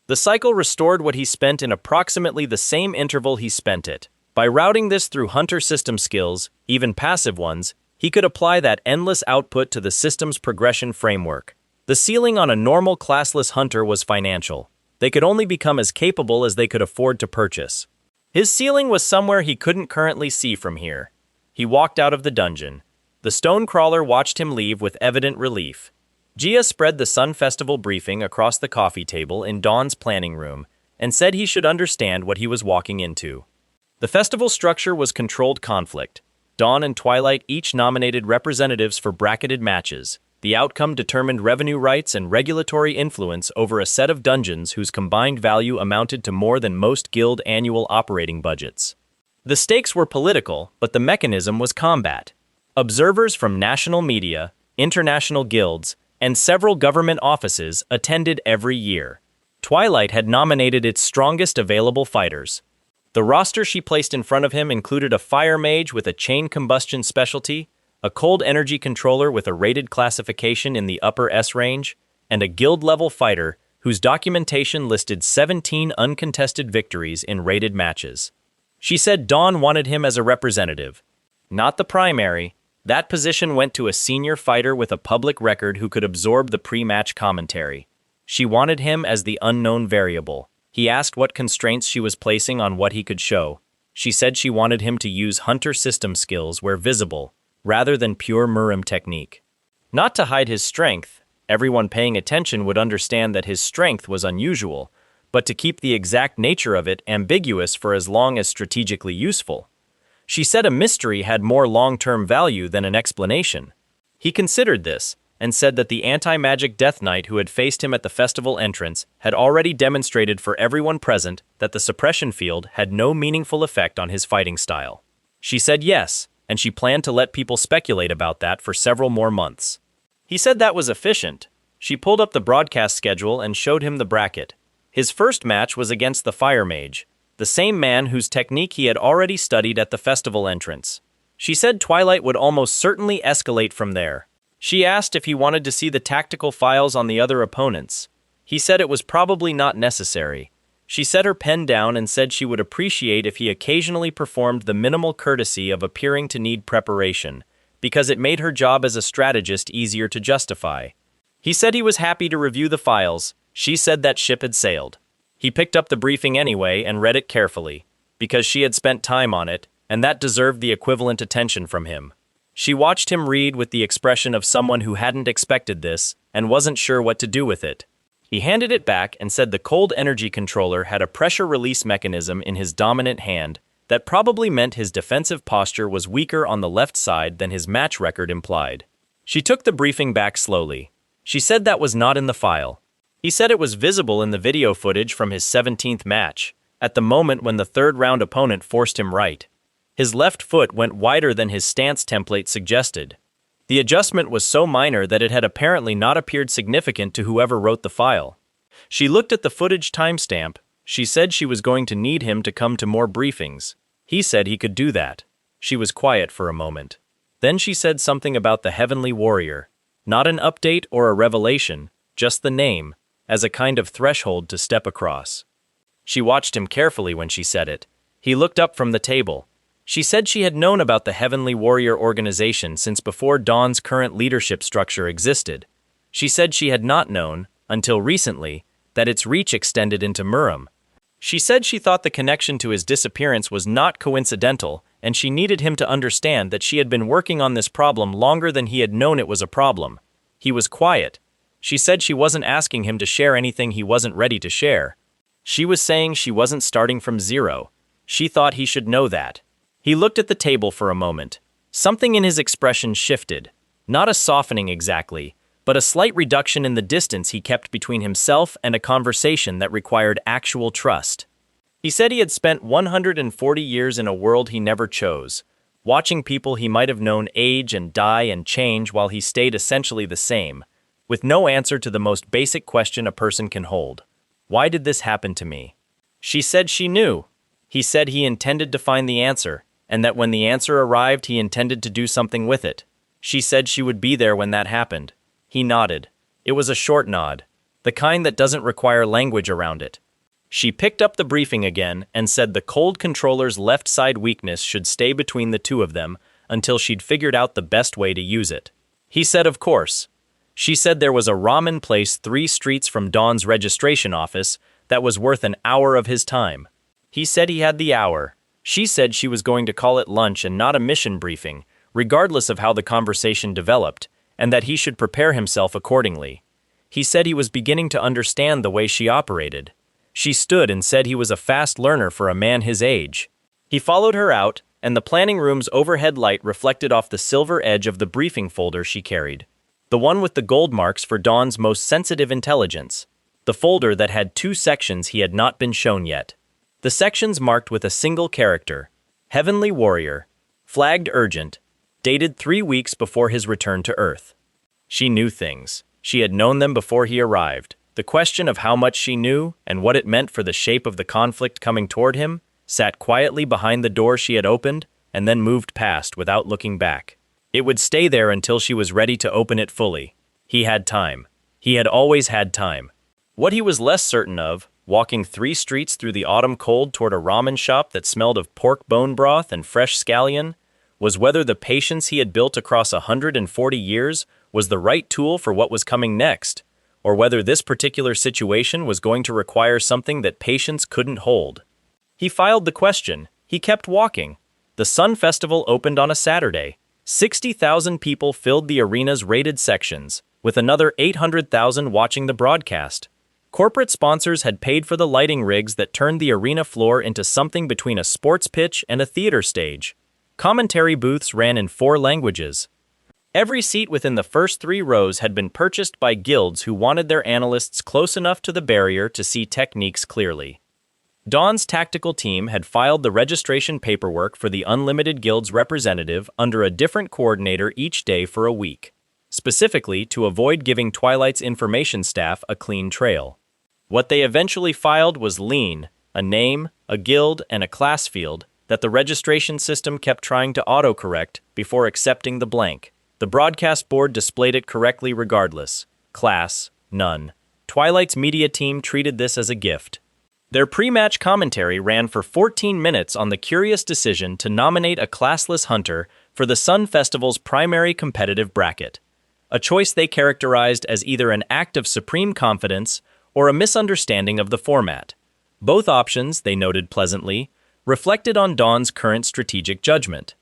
The cycle restored what he spent in approximately the same interval he spent it. By routing this through hunter system skills, even passive ones, he could apply that endless output to the system's progression framework. The ceiling on a normal classless hunter was financial. They could only become as capable as they could afford to purchase. His ceiling was somewhere he couldn't currently see from here. He walked out of the dungeon. The stone crawler watched him leave with evident relief. Jia spread the Sun Festival briefing across the coffee table in Dawn's planning room and said he should understand what he was walking into. The festival structure was controlled conflict. Dawn and Twilight each nominated representatives for bracketed matches. The outcome determined revenue rights and regulatory influence over a set of dungeons whose combined value amounted to more than most guild annual operating budgets. The stakes were political, but the mechanism was combat. Observers from national media, international guilds, and several government offices attended every year. Twilight had nominated its strongest available fighters. The roster she placed in front of him included a fire mage with a chain combustion specialty, a cold energy controller with a rated classification in the upper S range, and a guild-level fighter whose documentation listed 17 uncontested victories in rated matches. She said Dawn wanted him as a representative. Not the primary. That position went to a senior fighter with a public record who could absorb the pre-match commentary. She wanted him as the unknown variable. He asked what constraints she was placing on what he could show. She said she wanted him to use hunter system skills where visible, rather than pure Murim technique. Not to hide his strength, everyone paying attention would understand that his strength was unusual, but to keep the exact nature of it ambiguous for as long as strategically useful. She said a mystery had more long-term value than an explanation. He considered this, and said that the anti-magic Death Knight who had faced him at the festival entrance had already demonstrated for everyone present that the suppression field had no meaningful effect on his fighting style. She said yes, and she planned to let people speculate about that for several more months. He said that was efficient. She pulled up the broadcast schedule and showed him the bracket. His first match was against the Fire Mage, the same man whose technique he had already studied at the festival entrance. She said Twilight would almost certainly escalate from there. She asked if he wanted to see the tactical files on the other opponents. He said it was probably not necessary. She set her pen down and said she would appreciate if he occasionally performed the minimal courtesy of appearing to need preparation, because it made her job as a strategist easier to justify. He said he was happy to review the files. She said that ship had sailed. He picked up the briefing anyway and read it carefully, because she had spent time on it, and that deserved the equivalent attention from him. She watched him read with the expression of someone who hadn't expected this and wasn't sure what to do with it. He handed it back and said the cold energy controller had a pressure release mechanism in his dominant hand that probably meant his defensive posture was weaker on the left side than his match record implied. She took the briefing back slowly. She said that was not in the file. He said it was visible in the video footage from his 17th match, at the moment when the third-round opponent forced him right. His left foot went wider than his stance template suggested. The adjustment was so minor that it had apparently not appeared significant to whoever wrote the file. She looked at the footage timestamp. She said she was going to need him to come to more briefings. He said he could do that. She was quiet for a moment. Then she said something about the Heavenly Warrior. Not an update or a revelation, just the name, as a kind of threshold to step across. She watched him carefully when she said it. He looked up from the table. She said she had known about the Heavenly Warrior organization since before Dawn's current leadership structure existed. She said she had not known, until recently, that its reach extended into Muram. She said she thought the connection to his disappearance was not coincidental, and she needed him to understand that she had been working on this problem longer than he had known it was a problem. He was quiet. She said she wasn't asking him to share anything he wasn't ready to share. She was saying she wasn't starting from zero. She thought he should know that. He looked at the table for a moment. Something in his expression shifted. Not a softening exactly, but a slight reduction in the distance he kept between himself and a conversation that required actual trust. He said he had spent 140 years in a world he never chose, watching people he might have known age and die and change while he stayed essentially the same, with no answer to the most basic question a person can hold. Why did this happen to me? She said she knew. He said he intended to find the answer, and that when the answer arrived he intended to do something with it. She said she would be there when that happened. He nodded. It was a short nod, the kind that doesn't require language around it. She picked up the briefing again and said the cold controller's left side weakness should stay between the two of them until she'd figured out the best way to use it. He said of course. She said there was a ramen place 3 streets from Dawn's registration office that was worth an hour of his time. He said he had the hour. She said she was going to call it lunch and not a mission briefing, regardless of how the conversation developed, and that he should prepare himself accordingly. He said he was beginning to understand the way she operated. She stood and said he was a fast learner for a man his age. He followed her out, and the planning room's overhead light reflected off the silver edge of the briefing folder she carried. The one with the gold marks for Dawn's most sensitive intelligence. The folder that had 2 sections he had not been shown yet. The sections marked with a single character, Heavenly Warrior, flagged urgent, dated 3 weeks before his return to Earth. She knew things. She had known them before he arrived. The question of how much she knew and what it meant for the shape of the conflict coming toward him sat quietly behind the door she had opened and then moved past without looking back. It would stay there until she was ready to open it fully. He had time. He had always had time. What he was less certain of, walking 3 streets through the autumn cold toward a ramen shop that smelled of pork bone broth and fresh scallion, was whether the patience he had built across 140 years was the right tool for what was coming next, or whether this particular situation was going to require something that patience couldn't hold. He filed the question. He kept walking. The Sun Festival opened on a Saturday. 60,000 people filled the arena's rated sections, with another 800,000 watching the broadcast. Corporate sponsors had paid for the lighting rigs that turned the arena floor into something between a sports pitch and a theater stage. Commentary booths ran in 4 languages. Every seat within the first 3 rows had been purchased by guilds who wanted their analysts close enough to the barrier to see techniques clearly. Dawn's tactical team had filed the registration paperwork for the Unlimited Guild's representative under a different coordinator each day for a week, specifically to avoid giving Twilight's information staff a clean trail. What they eventually filed was lean, a name, a guild, and a class field that the registration system kept trying to autocorrect before accepting the blank. The broadcast board displayed it correctly regardless. Class, none. Twilight's media team treated this as a gift. Their pre-match commentary ran for 14 minutes on the curious decision to nominate a classless hunter for the Sun Festival's primary competitive bracket, a choice they characterized as either an act of supreme confidence or a misunderstanding of the format. Both options, they noted pleasantly, reflected on Dawn's current strategic judgment.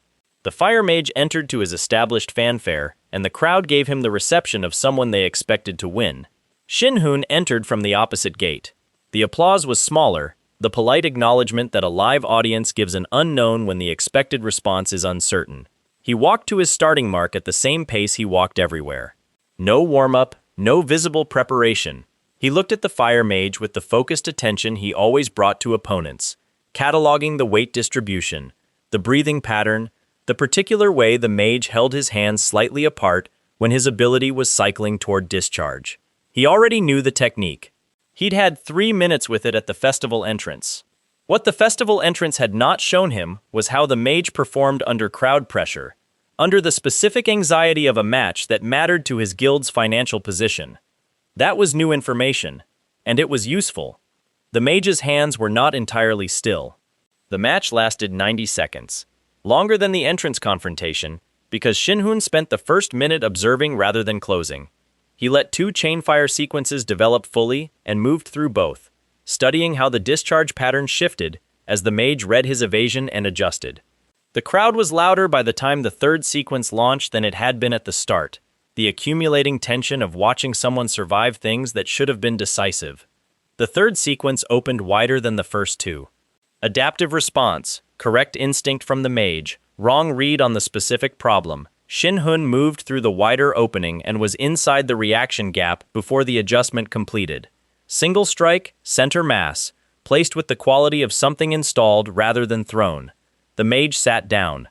The fire mage entered to his established fanfare, and the crowd gave him the reception of someone they expected to win. Shinhoon entered from the opposite gate. The applause was smaller, the polite acknowledgement that a live audience gives an unknown when the expected response is uncertain. He walked to his starting mark at the same pace he walked everywhere. No warm-up, no visible preparation. He looked at the fire mage with the focused attention he always brought to opponents, cataloging the weight distribution, the breathing pattern, the particular way the mage held his hands slightly apart when his ability was cycling toward discharge. He already knew the technique. He'd had 3 minutes with it at the festival entrance. What the festival entrance had not shown him was how the mage performed under crowd pressure, under the specific anxiety of a match that mattered to his guild's financial position. That was new information. and it was useful. The mage's hands were not entirely still. The match lasted 90 seconds, longer than the entrance confrontation, because Shinhun spent the first minute observing rather than closing. He let two chainfire sequences develop fully and moved through both, studying how the discharge pattern shifted as the mage read his evasion and adjusted. The crowd was louder by the time the third sequence launched than it had been at the start, the accumulating tension of watching someone survive things that should have been decisive. The third sequence opened wider than the first two. Adaptive response, correct instinct from the mage, wrong read on the specific problem. Shinhun moved through the wider opening and was inside the reaction gap before the adjustment completed. Single strike, center mass, placed with the quality of something installed rather than thrown. The mage sat down.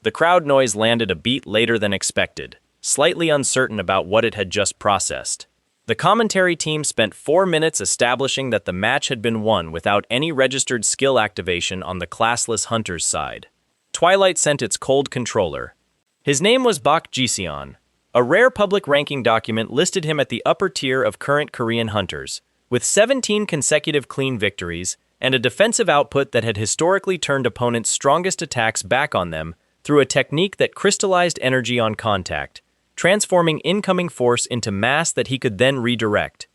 The crowd noise landed a beat later than expected, slightly uncertain about what it had just processed. The commentary team spent 4 minutes establishing that the match had been won without any registered skill activation on the classless hunter's side. Twilight sent its cold controller. His name was Bak Jiseon. A rare public ranking document listed him at the upper tier of current Korean hunters, with 17 consecutive clean victories and a defensive output that had historically turned opponents' strongest attacks back on them through a technique that crystallized energy on contact, transforming incoming force into mass that he could then redirect.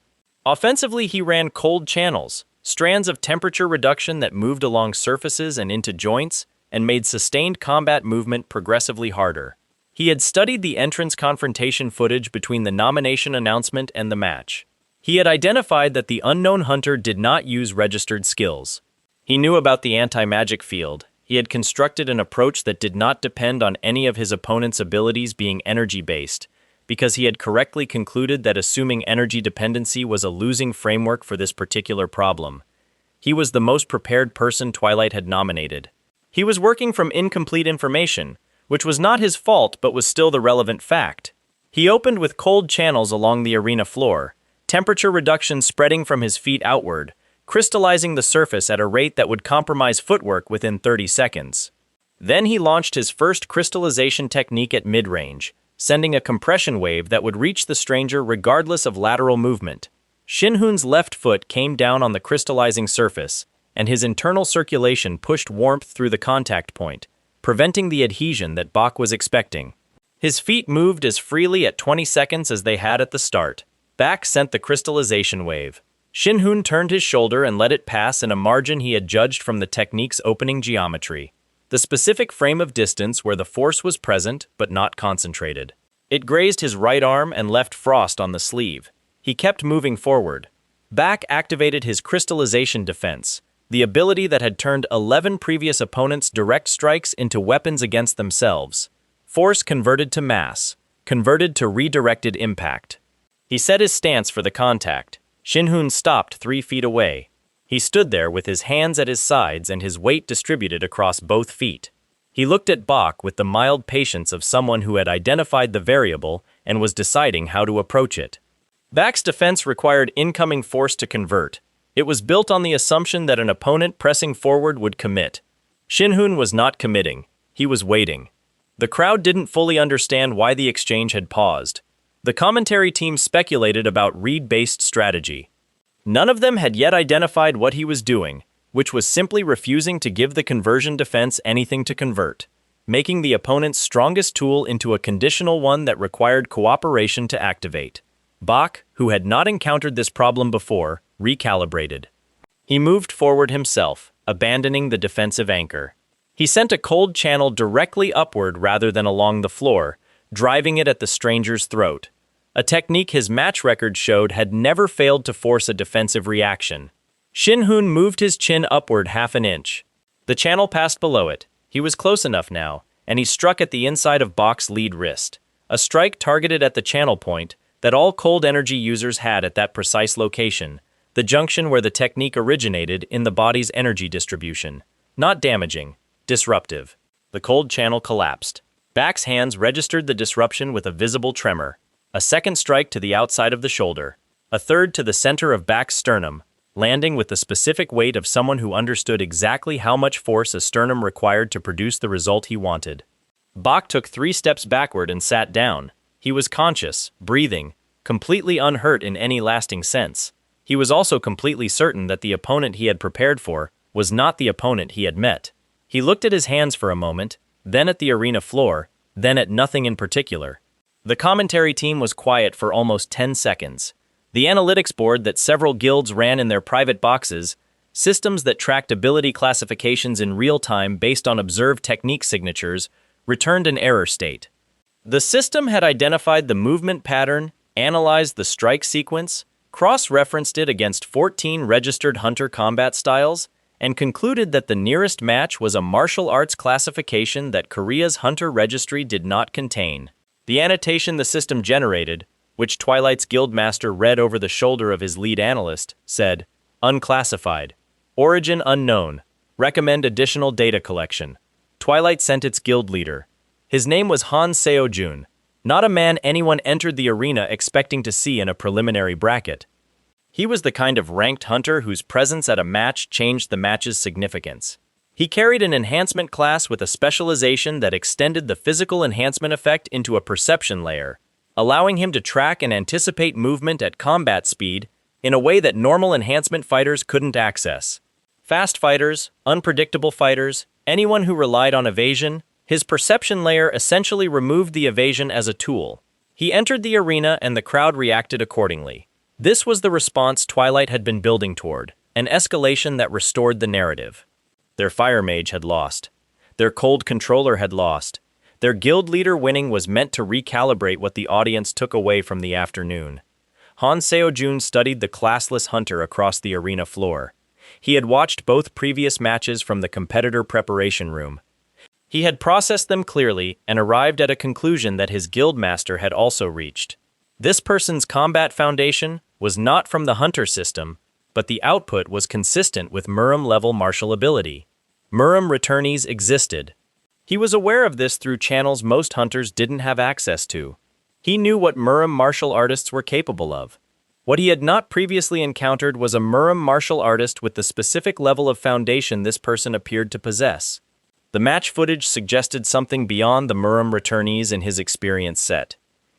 Offensively, he ran cold channels, strands of temperature reduction that moved along surfaces and into joints, and made sustained combat movement progressively harder. He had studied the entrance confrontation footage between the nomination announcement and the match. He had identified that the unknown hunter did not use registered skills. He knew about the anti-magic field. He had constructed an approach that did not depend on any of his opponent's abilities being energy-based, because he had correctly concluded that assuming energy dependency was a losing framework for this particular problem. He was the most prepared person Twilight had nominated. He was working from incomplete information, which was not his fault but was still the relevant fact. He opened with cold channels along the arena floor, temperature reduction spreading from his feet outward, crystallizing the surface at a rate that would compromise footwork within 30 seconds. Then he launched his first crystallization technique at mid-range, sending a compression wave that would reach the stranger regardless of lateral movement. Shinhun's left foot came down on the crystallizing surface, and his internal circulation pushed warmth through the contact point, preventing the adhesion that Bak was expecting. His feet moved as freely at 20 seconds as they had at the start. Bak sent the crystallization wave. Shinhun turned his shoulder and let it pass in a margin he had judged from the technique's opening geometry, the specific frame of distance where the force was present but not concentrated. It grazed his right arm and left frost on the sleeve. He kept moving forward. Bak activated his crystallization defense, the ability that had turned 11 previous opponents' direct strikes into weapons against themselves. Force converted to mass, converted to redirected impact. He set his stance for the contact. Shinhun stopped 3 feet away. He stood there with his hands at his sides and his weight distributed across both feet. He looked at Bak with the mild patience of someone who had identified the variable and was deciding how to approach it. Bak's defense required incoming force to convert. It was built on the assumption that an opponent pressing forward would commit. Shinhun was not committing. He was waiting. The crowd didn't fully understand why the exchange had paused. The commentary team speculated about read-based strategy. None of them had yet identified what he was doing, which was simply refusing to give the conversion defense anything to convert, making the opponent's strongest tool into a conditional one that required cooperation to activate. Bak, who had not encountered this problem before, recalibrated. He moved forward himself, abandoning the defensive anchor. He sent a cold channel directly upward rather than along the floor, driving it at the stranger's throat. A technique his match record showed had never failed to force a defensive reaction. Shinhun moved his chin upward half an inch. The channel passed below it. He was close enough now, and he struck at the inside of Bak's lead wrist. A strike targeted at the channel point that all cold energy users had at that precise location, the junction where the technique originated in the body's energy distribution. Not damaging, disruptive. The cold channel collapsed. Bak's hands registered the disruption with a visible tremor. A second strike to the outside of the shoulder. A third to the center of Bak's sternum, landing with the specific weight of someone who understood exactly how much force a sternum required to produce the result he wanted. Bak took 3 steps backward and sat down. He was conscious, breathing, completely unhurt in any lasting sense. He was also completely certain that the opponent he had prepared for was not the opponent he had met. He looked at his hands for a moment, then at the arena floor, then at nothing in particular. The commentary team was quiet for almost 10 seconds. The analytics board that several guilds ran in their private boxes, systems that tracked ability classifications in real time based on observed technique signatures, returned an error state. The system had identified the movement pattern, analyzed the strike sequence, cross-referenced it against 14 registered hunter combat styles, and concluded that the nearest match was a martial arts classification that Korea's hunter registry did not contain. The annotation the system generated, which Twilight's guildmaster read over the shoulder of his lead analyst, said, "Unclassified. Origin unknown. Recommend additional data collection." Twilight sent its guild leader. His name was Han Seo-jun, not a man anyone entered the arena expecting to see in a preliminary bracket. He was the kind of ranked hunter whose presence at a match changed the match's significance. He carried an enhancement class with a specialization that extended the physical enhancement effect into a perception layer, allowing him to track and anticipate movement at combat speed in a way that normal enhancement fighters couldn't access. Fast fighters, unpredictable fighters, anyone who relied on evasion, his perception layer essentially removed the evasion as a tool. He entered the arena and the crowd reacted accordingly. This was the response Twilight had been building toward, an escalation that restored the narrative. Their fire mage had lost. Their cold controller had lost. Their guild leader winning was meant to recalibrate what the audience took away from the afternoon. Han Seo-jun studied the classless hunter across the arena floor. He had watched both previous matches from the competitor preparation room. He had processed them clearly and arrived at a conclusion that his guildmaster had also reached. This person's combat foundation was not from the hunter system, but the output was consistent with Murim-level martial ability. Murim returnees existed. He was aware of this through channels most hunters didn't have access to. He knew what Murim martial artists were capable of. What he had not previously encountered was a Murim martial artist with the specific level of foundation this person appeared to possess. The match footage suggested something beyond the Murim returnees in his experience set.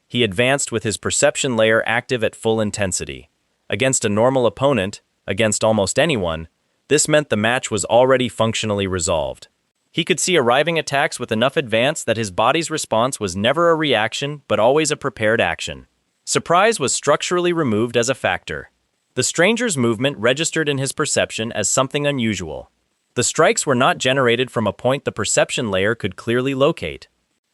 He advanced with his perception layer active at full intensity. Against a normal opponent, against almost anyone, this meant the match was already functionally resolved. He could see arriving attacks with enough advance that his body's response was never a reaction but always a prepared action. Surprise was structurally removed as a factor. The stranger's movement registered in his perception as something unusual. The strikes were not generated from a point the perception layer could clearly locate.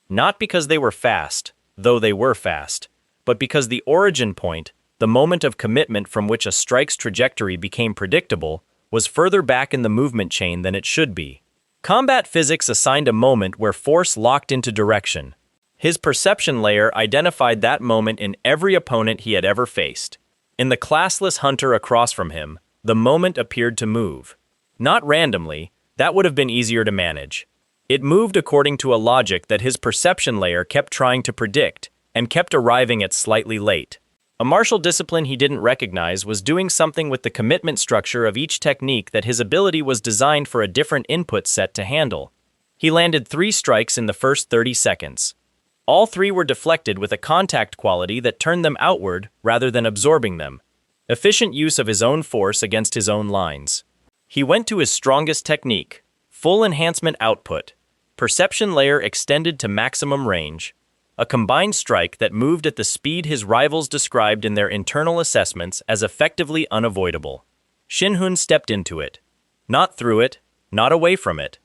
Not because they were fast, though they were fast, but because the origin point, the moment of commitment from which a strike's trajectory became predictable, was further back in the movement chain than it should be. Combat physics assigned a moment where force locked into direction. His perception layer identified that moment in every opponent he had ever faced. In the classless hunter across from him, the moment appeared to move. Not randomly, that would have been easier to manage. It moved according to a logic that his perception layer kept trying to predict, and kept arriving at slightly late. A martial discipline he didn't recognize was doing something with the commitment structure of each technique that his ability was designed for a different input set to handle. He landed 3 strikes in the first 30 seconds. All 3 were deflected with a contact quality that turned them outward rather than absorbing them. Efficient use of his own force against his own lines. He went to his strongest technique, full enhancement output, perception layer extended to maximum range, a combined strike that moved at the speed his rivals described in their internal assessments as effectively unavoidable. Shin-hun stepped into it. Not through it, not away from it.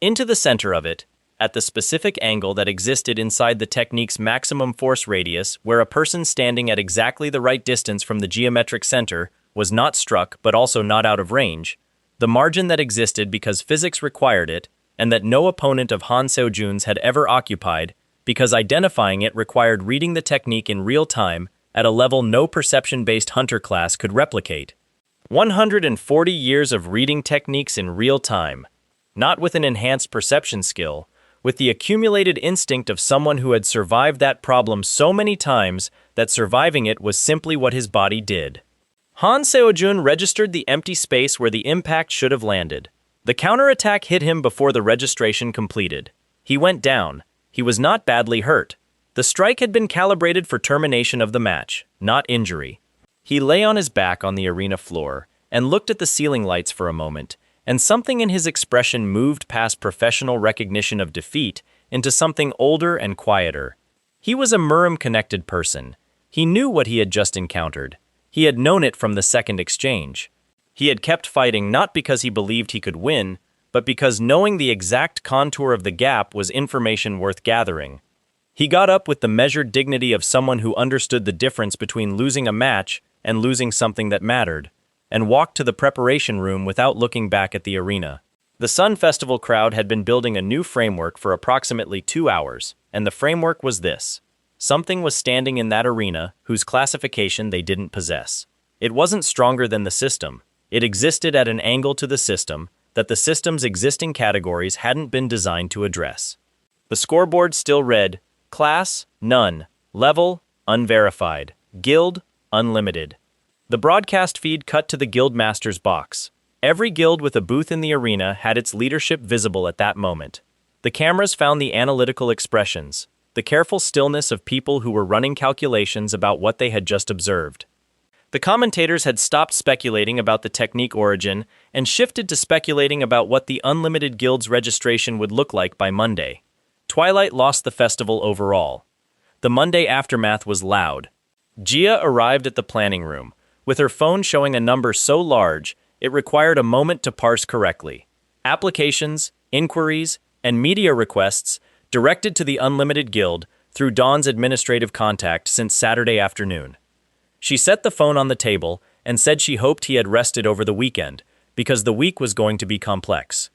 Into the center of it, at the specific angle that existed inside the technique's maximum force radius, where a person standing at exactly the right distance from the geometric center was not struck but also not out of range, the margin that existed because physics required it, and that no opponent of Han Seo-jun's had ever occupied, because identifying it required reading the technique in real time at a level no perception-based hunter class could replicate. 140 years of reading techniques in real time, not with an enhanced perception skill, with the accumulated instinct of someone who had survived that problem so many times that surviving it was simply what his body did. Han Seo-jun registered the empty space where the impact should have landed. The counterattack hit him before the registration completed. He went down. He was not badly hurt. The strike had been calibrated for termination of the match, not injury. He lay on his back on the arena floor and looked at the ceiling lights for a moment, and something in his expression moved past professional recognition of defeat into something older and quieter. He was a Murim-connected person. He knew what he had just encountered. He had known it from the second exchange. He had kept fighting not because he believed he could win, but because knowing the exact contour of the gap was information worth gathering. He got up with the measured dignity of someone who understood the difference between losing a match and losing something that mattered, and walked to the preparation room without looking back at the arena. The Sun Festival crowd had been building a new framework for approximately 2 hours, and the framework was this. Something was standing in that arena whose classification they didn't possess. It wasn't stronger than the system. It existed at an angle to the system that the system's existing categories hadn't been designed to address. The scoreboard still read, Class, None, Level, Unverified, Guild, Unlimited. The broadcast feed cut to the Guildmaster's box. Every guild with a booth in the arena had its leadership visible at that moment. The cameras found the analytical expressions, the careful stillness of people who were running calculations about what they had just observed. The commentators had stopped speculating about the technique origin and shifted to speculating about what the Unlimited Guild's registration would look like by Monday. Twilight lost the festival overall. The Monday aftermath was loud. Gia arrived at the planning room, with her phone showing a number so large it required a moment to parse correctly. Applications, inquiries, and media requests directed to the Unlimited Guild through Dawn's administrative contact since Saturday afternoon. She set the phone on the table and said she hoped he had rested over the weekend, because the week was going to be complex.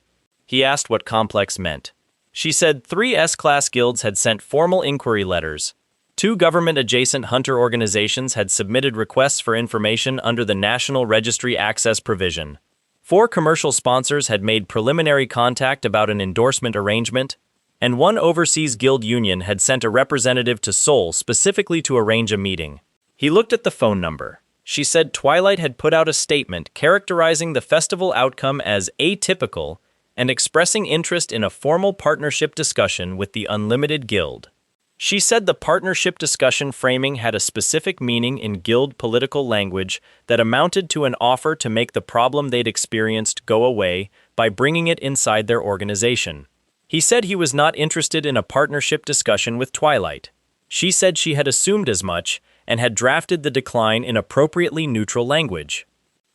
He asked what complex meant. She said 3 S-class guilds had sent formal inquiry letters. 2 government-adjacent hunter organizations had submitted requests for information under the National Registry Access Provision. 4 commercial sponsors had made preliminary contact about an endorsement arrangement, and 1 overseas guild union had sent a representative to Seoul specifically to arrange a meeting. He looked at the phone number. She said Twilight had put out a statement characterizing the festival outcome as atypical and expressing interest in a formal partnership discussion with the Unlimited Guild. She said the partnership discussion framing had a specific meaning in guild political language that amounted to an offer to make the problem they'd experienced go away by bringing it inside their organization. He said he was not interested in a partnership discussion with Twilight. She said she had assumed as much and had drafted the decline in appropriately neutral language.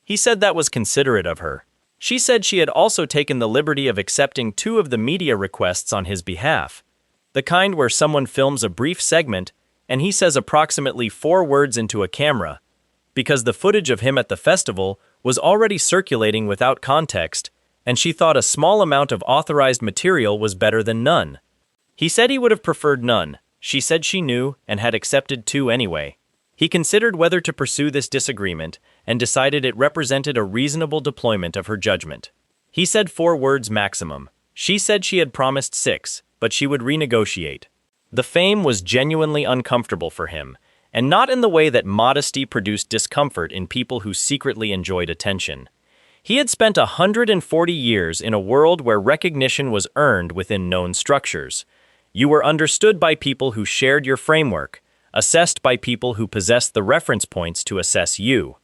He said that was considerate of her. She said she had also taken the liberty of accepting 2 of the media requests on his behalf, the kind where someone films a brief segment and he says approximately 4 words into a camera, because the footage of him at the festival was already circulating without context, and she thought a small amount of authorized material was better than none. He said he would have preferred none. She said she knew and had accepted 2 anyway. He considered whether to pursue this disagreement and decided it represented a reasonable deployment of her judgment. He said 4 words maximum. She said she had promised 6, but she would renegotiate. The fame was genuinely uncomfortable for him, and not in the way that modesty produced discomfort in people who secretly enjoyed attention. He had spent 140 years in a world where recognition was earned within known structures. You were understood by people who shared your framework, assessed by people who possessed the reference points to assess you.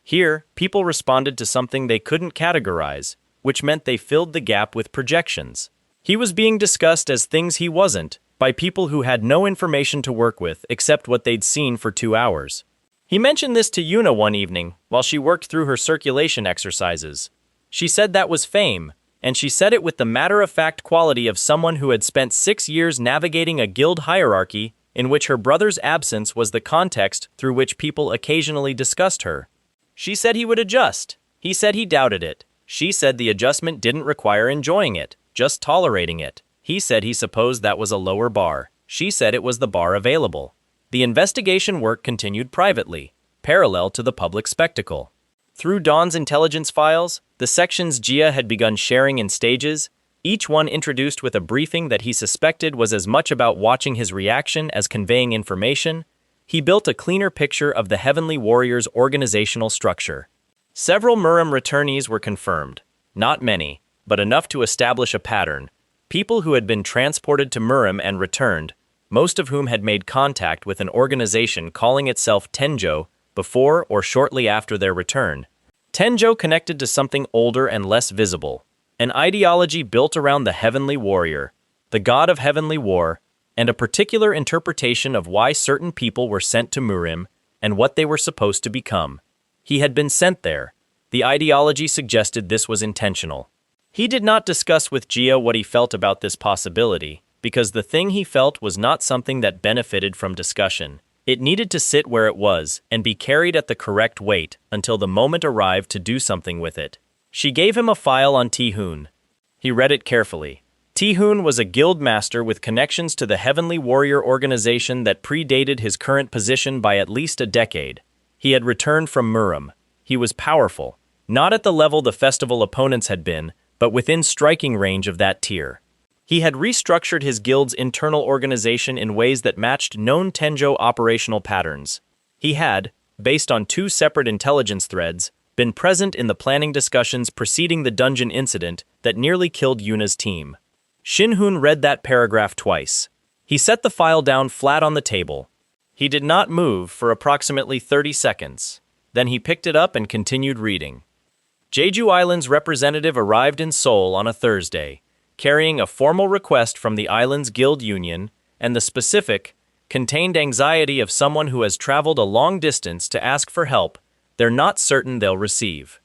Here, people responded to something they couldn't categorize, which meant they filled the gap with projections. He was being discussed as things he wasn't, by people who had no information to work with except what they'd seen for 2 hours. He mentioned this to Yuna one evening while she worked through her circulation exercises. She said that was fame, and she said it with the matter-of-fact quality of someone who had spent 6 years navigating a guild hierarchy in which her brother's absence was the context through which people occasionally discussed her. She said he would adjust. He said he doubted it. She said the adjustment didn't require enjoying it, just tolerating it. He said he supposed that was a lower bar. She said it was the bar available. The investigation work continued privately, parallel to the public spectacle. Through Dawn's intelligence files, the sections Gia had begun sharing in stages, each one introduced with a briefing that he suspected was as much about watching his reaction as conveying information, he built a cleaner picture of the Heavenly Warriors' organizational structure. Several Murim returnees were confirmed. Not many, but enough to establish a pattern. People who had been transported to Murim and returned, most of whom had made contact with an organization calling itself Tenjo, before or shortly after their return. Tenjo connected to something older and less visible, an ideology built around the Heavenly Warrior, the god of heavenly war, and a particular interpretation of why certain people were sent to Murim and what they were supposed to become. He had been sent there. The ideology suggested this was intentional. He did not discuss with Gia what he felt about this possibility, because the thing he felt was not something that benefited from discussion. It needed to sit where it was and be carried at the correct weight until the moment arrived to do something with it. She gave him a file on Ti-Hoon. He read it carefully. Ti-Hoon was a guild master with connections to the Heavenly Warrior organization that predated his current position by at least a decade. He had returned from Murim. He was powerful, not at the level the festival opponents had been, but within striking range of that tier. He had restructured his guild's internal organization in ways that matched known Tenjo operational patterns. He had, based on 2 separate intelligence threads, been present in the planning discussions preceding the dungeon incident that nearly killed Yuna's team. Shin-Hoon read that paragraph twice. He set the file down flat on the table. He did not move for approximately 30 seconds. Then he picked it up and continued reading. Jeju Island's representative arrived in Seoul on a Thursday, carrying a formal request from the island's guild union, and the specific contained anxiety of someone who has traveled a long distance to ask for help they're not certain they'll receive.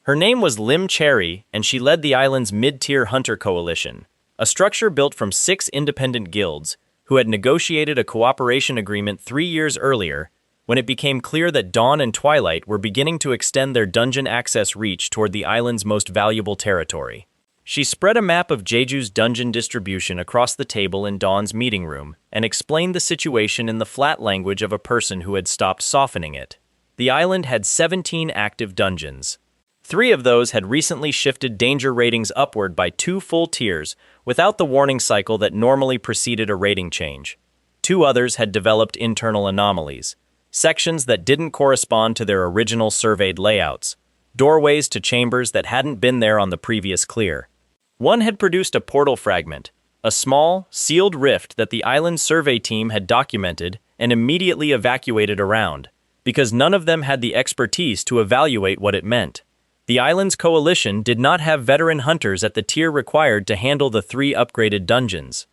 Her name was Lim Cherry, and she led the island's mid-tier hunter coalition, a structure built from 6 independent guilds who had negotiated a cooperation agreement 3 years earlier when it became clear that Dawn and Twilight were beginning to extend their dungeon access reach toward the island's most valuable territory. She spread a map of Jeju's dungeon distribution across the table in Dawn's meeting room and explained the situation in the flat language of a person who had stopped softening it. The island had 17 active dungeons. 3 of those had recently shifted danger ratings upward by 2 full tiers without the warning cycle that normally preceded a rating change. 2 others had developed internal anomalies, sections that didn't correspond to their original surveyed layouts, doorways to chambers that hadn't been there on the previous clear. One had produced a portal fragment, a small, sealed rift that the island survey team had documented and immediately evacuated around, because none of them had the expertise to evaluate what it meant. The island's coalition did not have veteran hunters at the tier required to handle the 3 upgraded dungeons.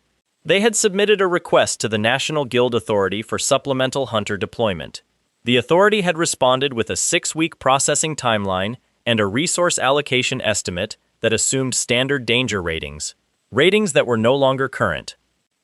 They had submitted a request to the National Guild Authority for supplemental hunter deployment. The authority had responded with a 6-week processing timeline and a resource allocation estimate that assumed standard danger ratings that were no longer current.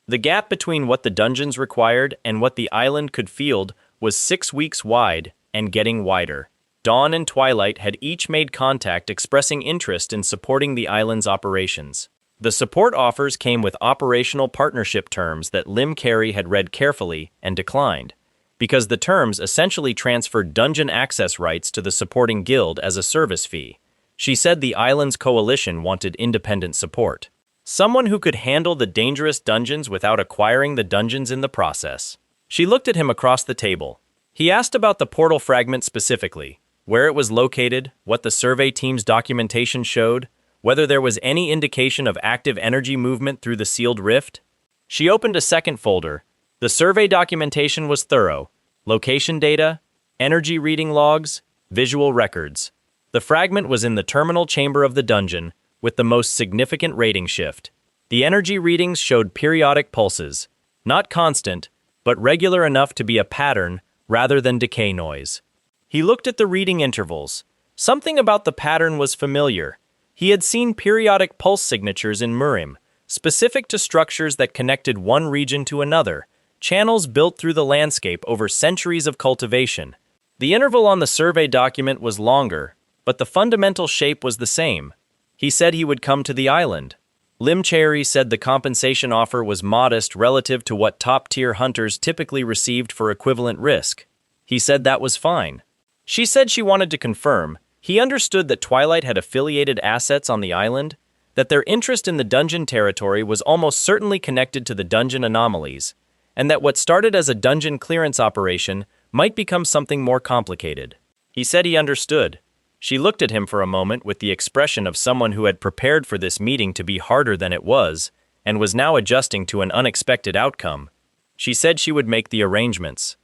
The gap between what the dungeons required and what the island could field was 6 weeks wide and getting wider. Dawn and Twilight had each made contact expressing interest in supporting the island's operations. The support offers came with operational partnership terms that Lim Carey had read carefully and declined, because the terms essentially transferred dungeon access rights to the supporting guild as a service fee. She said the island's coalition wanted independent support. Someone who could handle the dangerous dungeons without acquiring the dungeons in the process. She looked at him across the table. He asked about the portal fragment specifically, where it was located, what the survey team's documentation showed, whether there was any indication of active energy movement through the sealed rift. She opened a second folder. The survey documentation was thorough. Location data, energy reading logs, visual records. The fragment was in the terminal chamber of the dungeon, with the most significant rating shift. The energy readings showed periodic pulses, not constant, but regular enough to be a pattern rather than decay noise. He looked at the reading intervals. Something about the pattern was familiar. He had seen periodic pulse signatures in Murim, specific to structures that connected one region to another, channels built through the landscape over centuries of cultivation. The interval on the survey document was longer, but the fundamental shape was the same. He said he would come to the island. Lim Cherry said the compensation offer was modest relative to what top-tier hunters typically received for equivalent risk. He said that was fine. She said she wanted to confirm. He understood that Twilight had affiliated assets on the island, that their interest in the dungeon territory was almost certainly connected to the dungeon anomalies, and that what started as a dungeon clearance operation might become something more complicated. He said he understood. She looked at him for a moment with the expression of someone who had prepared for this meeting to be harder than it was, and was now adjusting to an unexpected outcome. She said she would make the arrangements.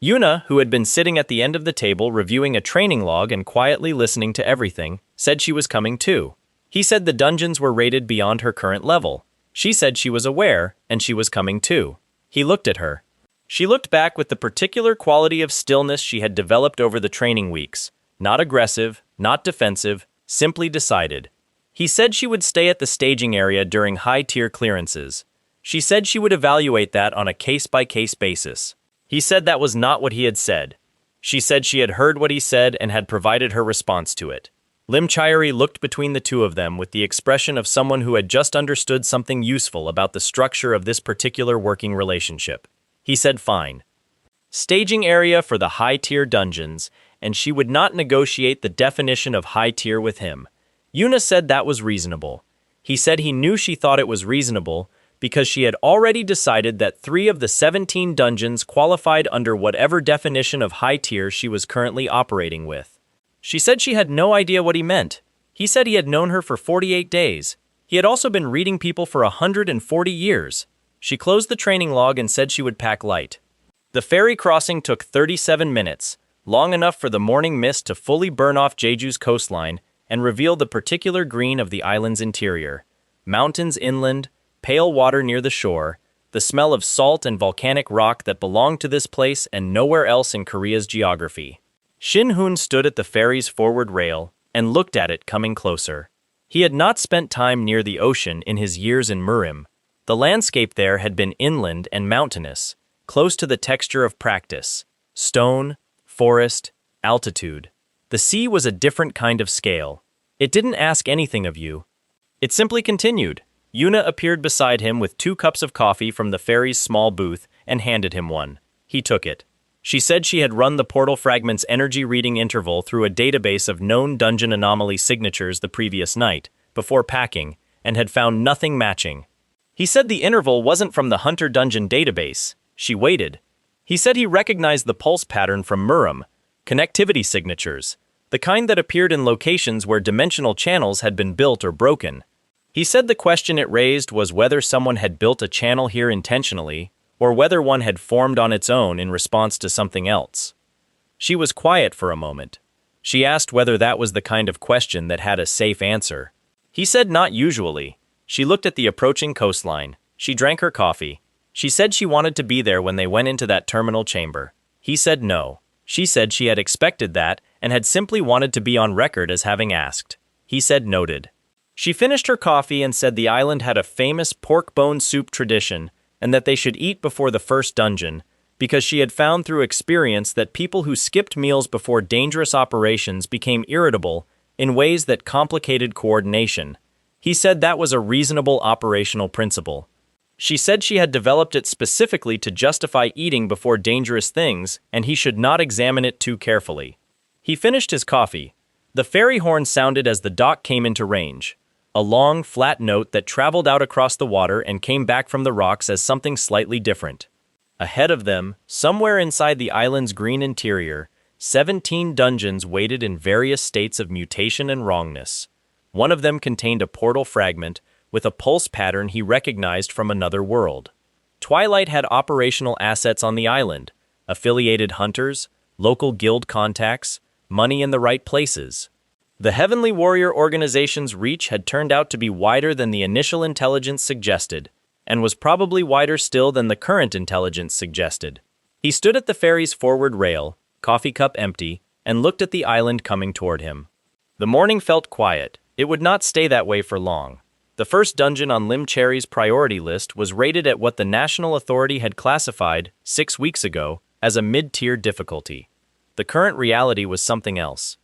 Yuna, who had been sitting at the end of the table reviewing a training log and quietly listening to everything, said she was coming too. He said the dungeons were rated beyond her current level. She said she was aware, and she was coming too. He looked at her. She looked back with the particular quality of stillness she had developed over the training weeks. Not aggressive, not defensive, simply decided. He said she would stay at the staging area during high-tier clearances. She said she would evaluate that on a case-by-case basis. He said that was not what he had said. She said she had heard what he said and had provided her response to it. Lim Chayeri looked between the two of them with the expression of someone who had just understood something useful about the structure of this particular working relationship. He said fine. Staging area for the high-tier dungeons, and she would not negotiate the definition of high-tier with him. Yuna said that was reasonable. He said he knew she thought it was reasonable because she had already decided that 3 of the 17 dungeons qualified under whatever definition of high-tier she was currently operating with. She said she had no idea what he meant. He said he had known her for 48 days. He had also been reading people for 140 years. She closed the training log and said she would pack light. The ferry crossing took 37 minutes, long enough for the morning mist to fully burn off Jeju's coastline and reveal the particular green of the island's interior. Mountains inland, pale water near the shore, the smell of salt and volcanic rock that belonged to this place and nowhere else in Korea's geography. Shin-hoon stood at the ferry's forward rail and looked at it coming closer. He had not spent time near the ocean in his years in Murim. The landscape there had been inland and mountainous, close to the texture of practice. Stone, forest, altitude. The sea was a different kind of scale. It didn't ask anything of you. It simply continued. Yuna appeared beside him with 2 cups of coffee from the ferry's small booth and handed him one. He took it. She said she had run the portal fragment's energy reading interval through a database of known dungeon anomaly signatures the previous night, before packing, and had found nothing matching. He said the interval wasn't from the Hunter Dungeon database. She waited. He said he recognized the pulse pattern from Murim, connectivity signatures, the kind that appeared in locations where dimensional channels had been built or broken. He said the question it raised was whether someone had built a channel here intentionally, or whether one had formed on its own in response to something else. She was quiet for a moment. She asked whether that was the kind of question that had a safe answer. He said not usually. She looked at the approaching coastline. She drank her coffee. She said she wanted to be there when they went into that terminal chamber. He said no. She said she had expected that and had simply wanted to be on record as having asked. He said noted. She finished her coffee and said the island had a famous pork bone soup tradition and that they should eat before the first dungeon, because she had found through experience that people who skipped meals before dangerous operations became irritable in ways that complicated coordination. He said that was a reasonable operational principle. She said she had developed it specifically to justify eating before dangerous things, and he should not examine it too carefully. He finished his coffee. The ferry horn sounded as the dock came into range. A long, flat note that traveled out across the water and came back from the rocks as something slightly different. Ahead of them, somewhere inside the island's green interior, 17 dungeons waited in various states of mutation and wrongness. One of them contained a portal fragment with a pulse pattern he recognized from another world. Twilight had operational assets on the island, affiliated hunters, local guild contacts, money in the right places. The Heavenly Warrior organization's reach had turned out to be wider than the initial intelligence suggested, and was probably wider still than the current intelligence suggested. He stood at the ferry's forward rail, coffee cup empty, and looked at the island coming toward him. The morning felt quiet. It would not stay that way for long. The first dungeon on Lim Cherry's priority list was rated at what the National Authority had classified, 6 weeks ago, as a mid-tier difficulty. The current reality was something else.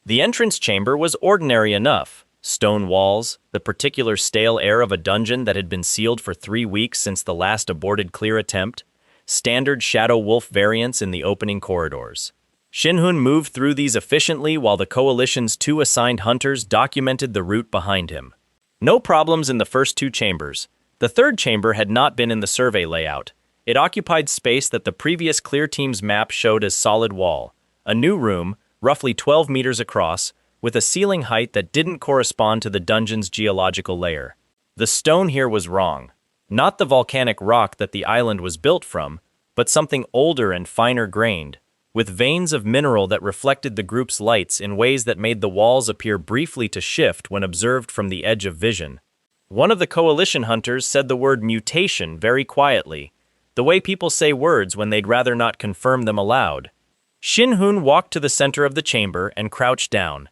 The entrance chamber was ordinary enough. Stone walls, the particular stale air of a dungeon that had been sealed for 3 weeks since the last aborted clear attempt, standard Shadow Wolf variants in the opening corridors. Shin-hoon moved through these efficiently while the Coalition's 2 assigned hunters documented the route behind him. No problems in the first 2 chambers. The third chamber had not been in the survey layout. It occupied space that the previous clear team's map showed as solid wall. A new room, roughly 12 meters across, with a ceiling height that didn't correspond to the dungeon's geological layer. The stone here was wrong. Not the volcanic rock that the island was built from, but something older and finer-grained, with veins of mineral that reflected the group's lights in ways that made the walls appear briefly to shift when observed from the edge of vision. One of the coalition hunters said the word mutation very quietly, the way people say words when they'd rather not confirm them aloud. Shin-hoon walked to the center of the chamber and crouched down.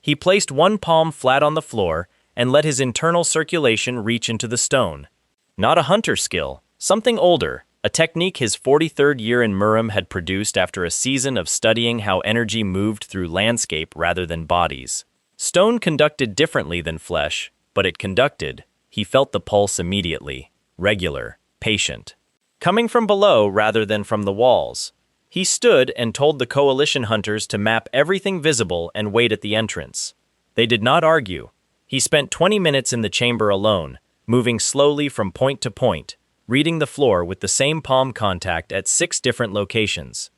He placed one palm flat on the floor and let his internal circulation reach into the stone. Not a hunter skill, something older, a technique his 43rd year in Murim had produced after a season of studying how energy moved through landscape rather than bodies. Stone conducted differently than flesh, but it conducted. He felt the pulse immediately, regular, patient. Coming from below rather than from the walls. He stood and told the coalition hunters to map everything visible and wait at the entrance. They did not argue. He spent 20 minutes in the chamber alone, moving slowly from point to point, reading the floor with the same palm contact at 6 different locations.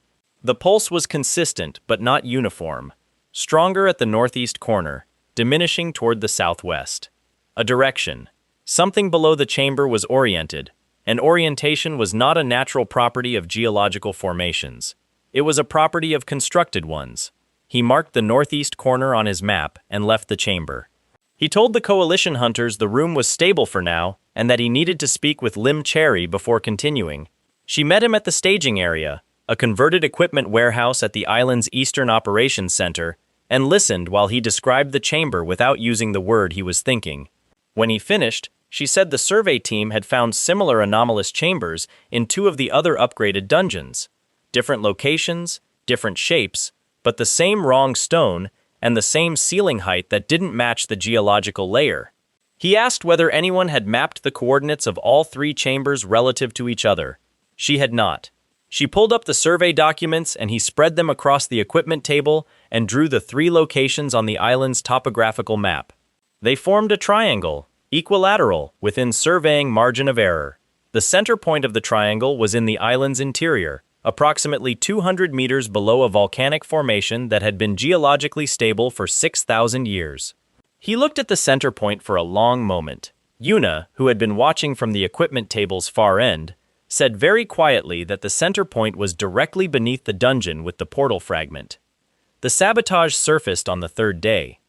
The pulse was consistent but not uniform, stronger at the northeast corner, diminishing toward the southwest. A direction. Something below the chamber was oriented, and orientation was not a natural property of geological formations. It was a property of constructed ones. He marked the northeast corner on his map and left the chamber. He told the coalition hunters the room was stable for now and that he needed to speak with Lim Cherry before continuing. She met him at the staging area, a converted equipment warehouse at the island's Eastern Operations Center, and listened while he described the chamber without using the word he was thinking. When he finished, she said the survey team had found similar anomalous chambers in 2 of the other upgraded dungeons. Different locations, different shapes, but the same wrong stone and the same ceiling height that didn't match the geological layer. He asked whether anyone had mapped the coordinates of all 3 chambers relative to each other. She had not. She pulled up the survey documents and he spread them across the equipment table and drew the 3 locations on the island's topographical map. They formed a triangle, equilateral, within surveying margin of error. The center point of the triangle was in the island's interior, approximately 200 meters below a volcanic formation that had been geologically stable for 6,000 years. He looked at the center point for a long moment. Yuna, who had been watching from the equipment table's far end, said very quietly that the center point was directly beneath the dungeon with the portal fragment. The sabotage surfaced on the 3rd day.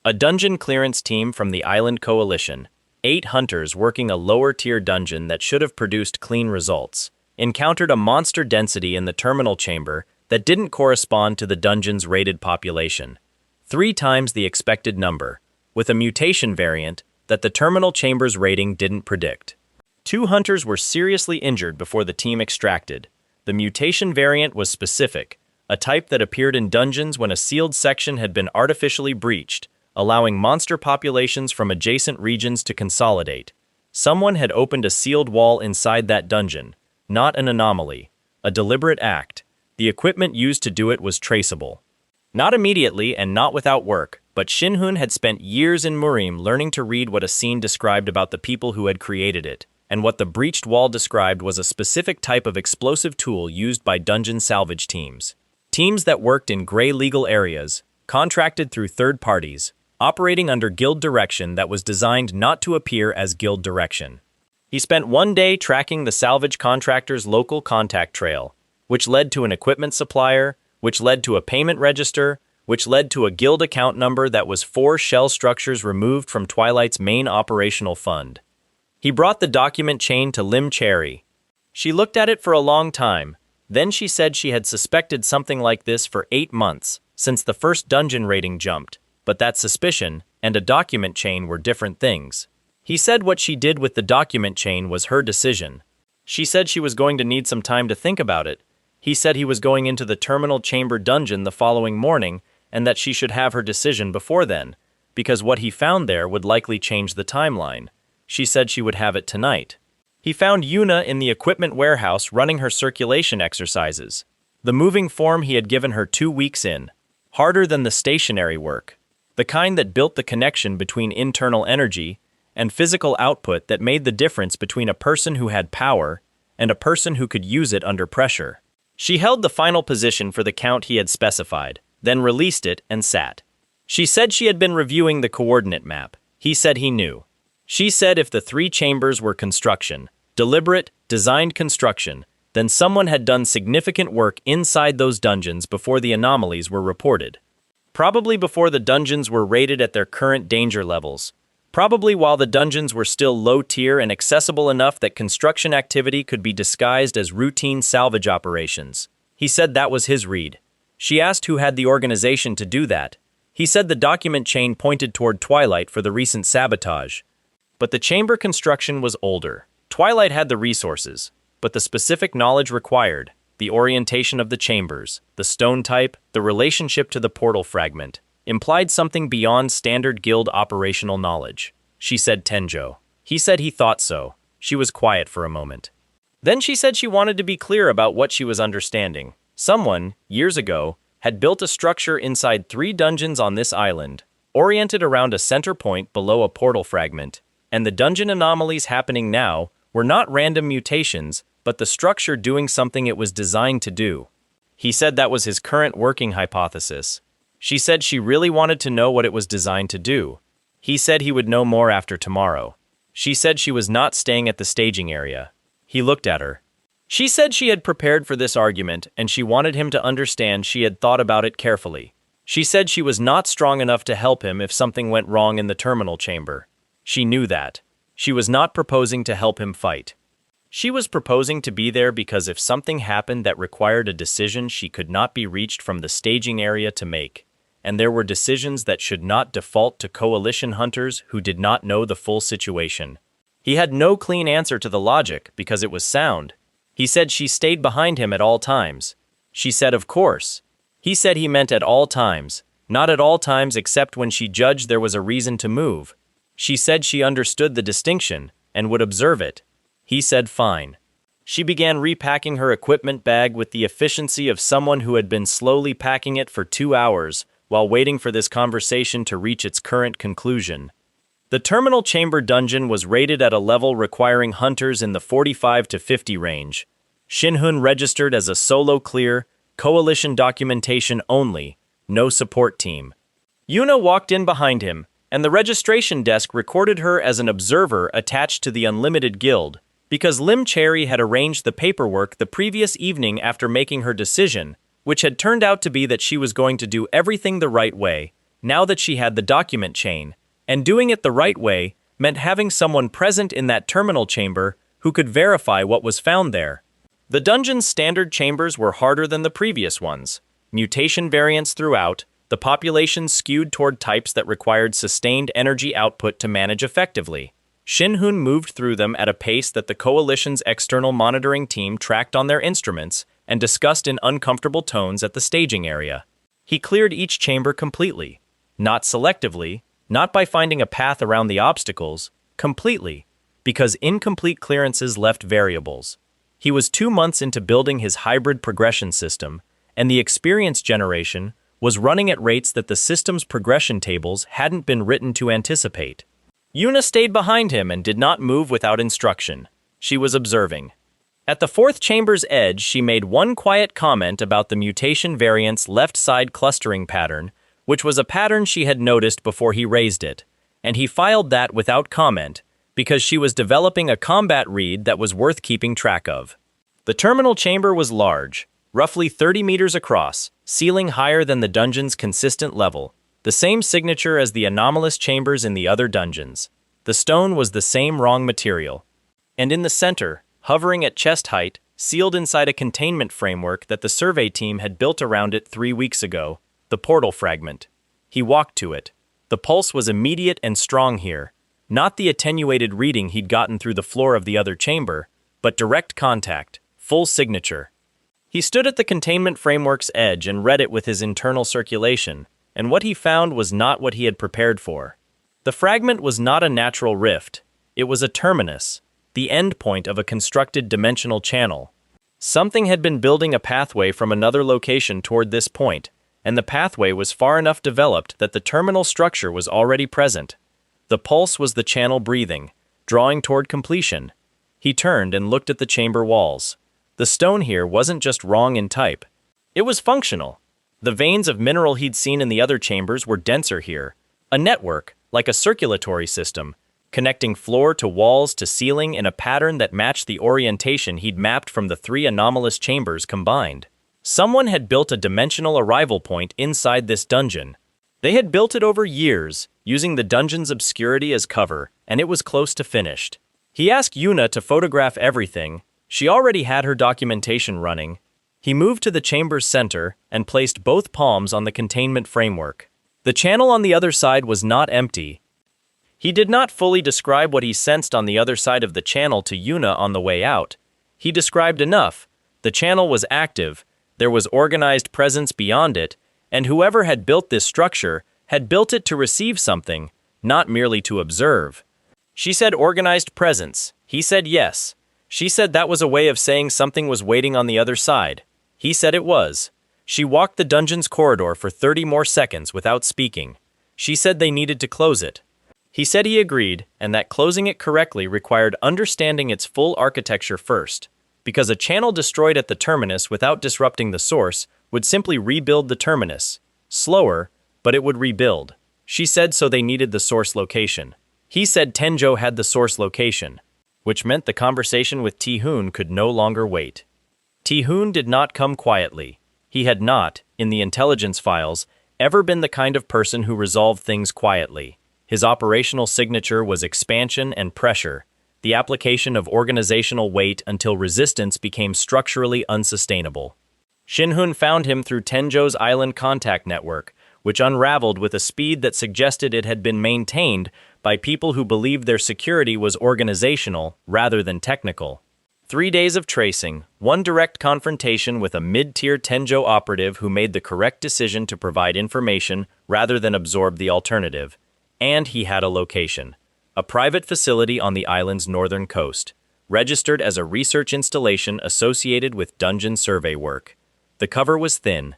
A dungeon clearance team from the Island Coalition, 8 hunters working a lower-tier dungeon that should have produced clean results, encountered a monster density in the terminal chamber that didn't correspond to the dungeon's rated population. 3 times the expected number, with a mutation variant that the terminal chamber's rating didn't predict. 2 hunters were seriously injured before the team extracted. The mutation variant was specific, a type that appeared in dungeons when a sealed section had been artificially breached, allowing monster populations from adjacent regions to consolidate. Someone had opened a sealed wall inside that dungeon, not an anomaly, a deliberate act. The equipment used to do it was traceable. Not immediately and not without work, but Shin-hoon had spent years in Murim learning to read what a scene described about the people who had created it, and what the breached wall described was a specific type of explosive tool used by dungeon salvage teams. Teams that worked in gray legal areas, contracted through third parties, operating under guild direction that was designed not to appear as guild direction. He spent one day tracking the salvage contractor's local contact trail, which led to an equipment supplier, which led to a payment register, which led to a guild account number that was 4 shell structures removed from Twilight's main operational fund. He brought the document chain to Lim Cherry. She looked at it for a long time, then she said she had suspected something like this for 8 months, since the first dungeon rating jumped, but that suspicion and a document chain were different things. He said what she did with the document chain was her decision. She said she was going to need some time to think about it. He said he was going into the terminal chamber dungeon the following morning and that she should have her decision before then, because what he found there would likely change the timeline. She said she would have it tonight. He found Yuna in the equipment warehouse running her circulation exercises. The moving form he had given her 2 weeks in. Harder than the stationary work. The kind that built the connection between internal energy and physical output that made the difference between a person who had power and a person who could use it under pressure. She held the final position for the count he had specified, then released it and sat. She said she had been reviewing the coordinate map. He said he knew. She said if the 3 chambers were construction, deliberate, designed construction, then someone had done significant work inside those dungeons before the anomalies were reported. Probably before the dungeons were rated at their current danger levels. Probably while the dungeons were still low-tier and accessible enough that construction activity could be disguised as routine salvage operations. He said that was his read. She asked who had the organization to do that. He said the document chain pointed toward Twilight for the recent sabotage. But the chamber construction was older. Twilight had the resources, but the specific knowledge required, the orientation of the chambers, the stone type, the relationship to the portal fragment, implied something beyond standard guild operational knowledge. She said Tenjo. He said he thought so. She was quiet for a moment. Then she said she wanted to be clear about what she was understanding. Someone, years ago, had built a structure inside 3 dungeons on this island, oriented around a center point below a portal fragment, and the dungeon anomalies happening now were not random mutations, but the structure doing something it was designed to do. He said that was his current working hypothesis. She said she really wanted to know what it was designed to do. He said he would know more after tomorrow. She said she was not staying at the staging area. He looked at her. She said she had prepared for this argument and she wanted him to understand she had thought about it carefully. She said she was not strong enough to help him if something went wrong in the terminal chamber. She knew that. She was not proposing to help him fight. She was proposing to be there because if something happened that required a decision she could not be reached from the staging area to make, and there were decisions that should not default to coalition hunters who did not know the full situation. He had no clean answer to the logic because it was sound. He said she stayed behind him at all times. She said of course. He said he meant at all times, not at all times except when she judged there was a reason to move. She said she understood the distinction and would observe it. He said fine. She began repacking her equipment bag with the efficiency of someone who had been slowly packing it for 2 hours while waiting for this conversation to reach its current conclusion. The terminal chamber dungeon was rated at a level requiring hunters in the 45 to 50 range. Shinhun registered as a solo clear, coalition documentation only, no support team. Yuna walked in behind him, and the registration desk recorded her as an observer attached to the Unlimited Guild, because Lim Cherry had arranged the paperwork the previous evening after making her decision, which had turned out to be that she was going to do everything the right way, now that she had the document chain, and doing it the right way meant having someone present in that terminal chamber who could verify what was found there. The dungeon's standard chambers were harder than the previous ones. Mutation variants throughout, the population skewed toward types that required sustained energy output to manage effectively. Shinhun moved through them at a pace that the Coalition's external monitoring team tracked on their instruments and discussed in uncomfortable tones at the staging area. He cleared each chamber completely. Not selectively, not by finding a path around the obstacles, completely, because incomplete clearances left variables. He was 2 months into building his hybrid progression system, and the experience generation was running at rates that the system's progression tables hadn't been written to anticipate. Yuna stayed behind him and did not move without instruction. She was observing. At the 4th chamber's edge, she made one quiet comment about the mutation variant's left side clustering pattern, which was a pattern she had noticed before he raised it, and he filed that without comment because she was developing a combat read that was worth keeping track of. The terminal chamber was large, roughly 30 meters across, ceiling higher than the dungeon's consistent level, the same signature as the anomalous chambers in the other dungeons. The stone was the same wrong material. And in the center, hovering at chest height, sealed inside a containment framework that the survey team had built around it 3 weeks ago, the portal fragment. He walked to it. The pulse was immediate and strong here, not the attenuated reading he'd gotten through the floor of the other chamber, but direct contact, full signature. He stood at the containment framework's edge and read it with his internal circulation, and what he found was not what he had prepared for. The fragment was not a natural rift. It was a terminus, the end point of a constructed dimensional channel. Something had been building a pathway from another location toward this point, and the pathway was far enough developed that the terminal structure was already present. The pulse was the channel breathing, drawing toward completion. He turned and looked at the chamber walls. The stone here wasn't just wrong in type. It was functional. The veins of mineral he'd seen in the other chambers were denser here. A network, like a circulatory system, connecting floor to walls to ceiling in a pattern that matched the orientation he'd mapped from the three anomalous chambers combined. Someone had built a dimensional arrival point inside this dungeon. They had built it over years, using the dungeon's obscurity as cover, and it was close to finished. He asked Yuna to photograph everything. She already had her documentation running. He moved to the chamber's center and placed both palms on the containment framework. The channel on the other side was not empty. He did not fully describe what he sensed on the other side of the channel to Yuna on the way out. He described enough. The channel was active, there was organized presence beyond it, and whoever had built this structure had built it to receive something, not merely to observe. She said organized presence. He said yes. She said that was a way of saying something was waiting on the other side. He said it was. She walked the dungeon's corridor for 30 more seconds without speaking. She said they needed to close it. He said he agreed, and that closing it correctly required understanding its full architecture first, because a channel destroyed at the terminus without disrupting the source would simply rebuild the terminus. Slower, but it would rebuild. She said so they needed the source location. He said Tenjo had the source location, which meant the conversation with Ti-hoon could no longer wait. Ti-hoon did not come quietly. He had not, in the intelligence files, ever been the kind of person who resolved things quietly. His operational signature was expansion and pressure, the application of organizational weight until resistance became structurally unsustainable. Shin-hoon found him through Tenjo's island contact network, which unraveled with a speed that suggested it had been maintained by people who believed their security was organizational rather than technical. 3 days of tracing, one direct confrontation with a mid-tier Tenjo operative who made the correct decision to provide information rather than absorb the alternative. And he had a location. A private facility on the island's northern coast, registered as a research installation associated with dungeon survey work. The cover was thin.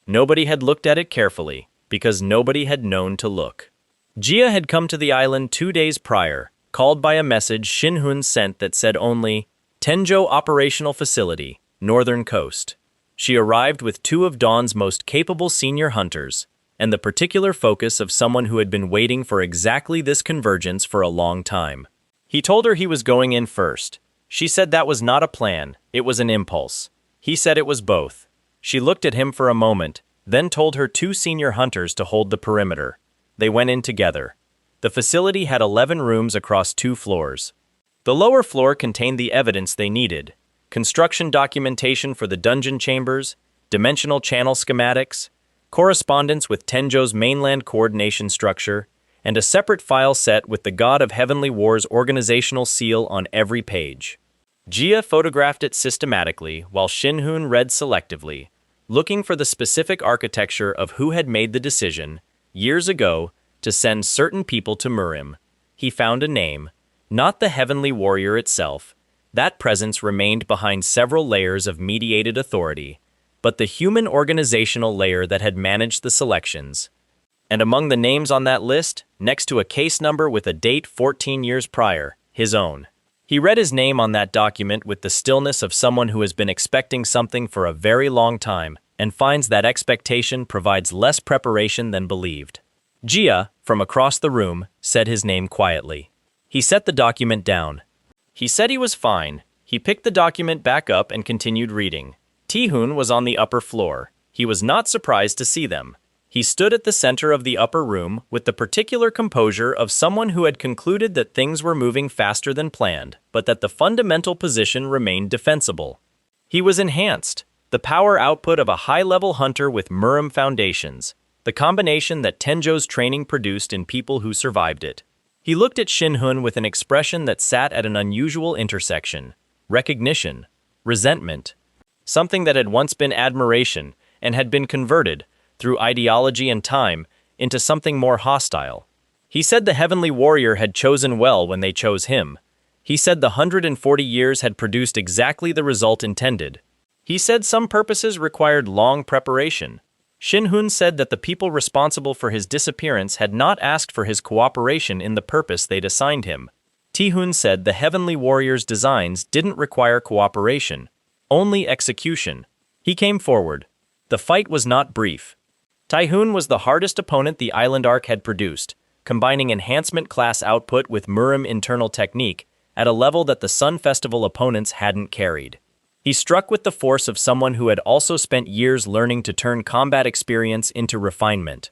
Nobody had looked at it carefully, because nobody had known to look. Jia had come to the island 2 days prior, called by a message Shin-hoon sent that said only, Tenjo Operational Facility, Northern Coast. She arrived with 2 of Dawn's most capable senior hunters, and the particular focus of someone who had been waiting for exactly this convergence for a long time. He told her he was going in first. She said that was not a plan, it was an impulse. He said it was both. She looked at him for a moment, then told her 2 senior hunters to hold the perimeter. They went in together. The facility had 11 rooms across 2 floors. The lower floor contained the evidence they needed: construction documentation for the dungeon chambers, dimensional channel schematics, correspondence with Tenjo's mainland coordination structure, and a separate file set with the God of Heavenly War's organizational seal on every page. Jia photographed it systematically while Shin-hoon read selectively, looking for the specific architecture of who had made the decision, years ago, to send certain people to Murim. He found a name, not the Heavenly Warrior itself. That presence remained behind several layers of mediated authority, but the human organizational layer that had managed the selections. And among the names on that list, next to a case number with a date 14 years prior, his own. He read his name on that document with the stillness of someone who has been expecting something for a very long time and finds that expectation provides less preparation than believed. Jia, from across the room, said his name quietly. He set the document down. He said he was fine. He picked the document back up and continued reading. Ti-hoon was on the upper floor. He was not surprised to see them. He stood at the center of the upper room with the particular composure of someone who had concluded that things were moving faster than planned, but that the fundamental position remained defensible. He was enhanced, the power output of a high-level hunter with Murim foundations, the combination that Tenjo's training produced in people who survived it. He looked at Shin-hoon with an expression that sat at an unusual intersection: recognition, resentment, something that had once been admiration and had been converted, through ideology and time, into something more hostile. He said the Heavenly Warrior had chosen well when they chose him. He said the 140 years had produced exactly the result intended. He said some purposes required long preparation. Shin-hoon said that the people responsible for his disappearance had not asked for his cooperation in the purpose they'd assigned him. Ti-hoon said the Heavenly Warrior's designs didn't require cooperation, only execution. He came forward. The fight was not brief. Ti-hoon was the hardest opponent the Island Arc had produced, combining enhancement class output with Murim internal technique at a level that the Sun Festival opponents hadn't carried. He struck with the force of someone who had also spent years learning to turn combat experience into refinement.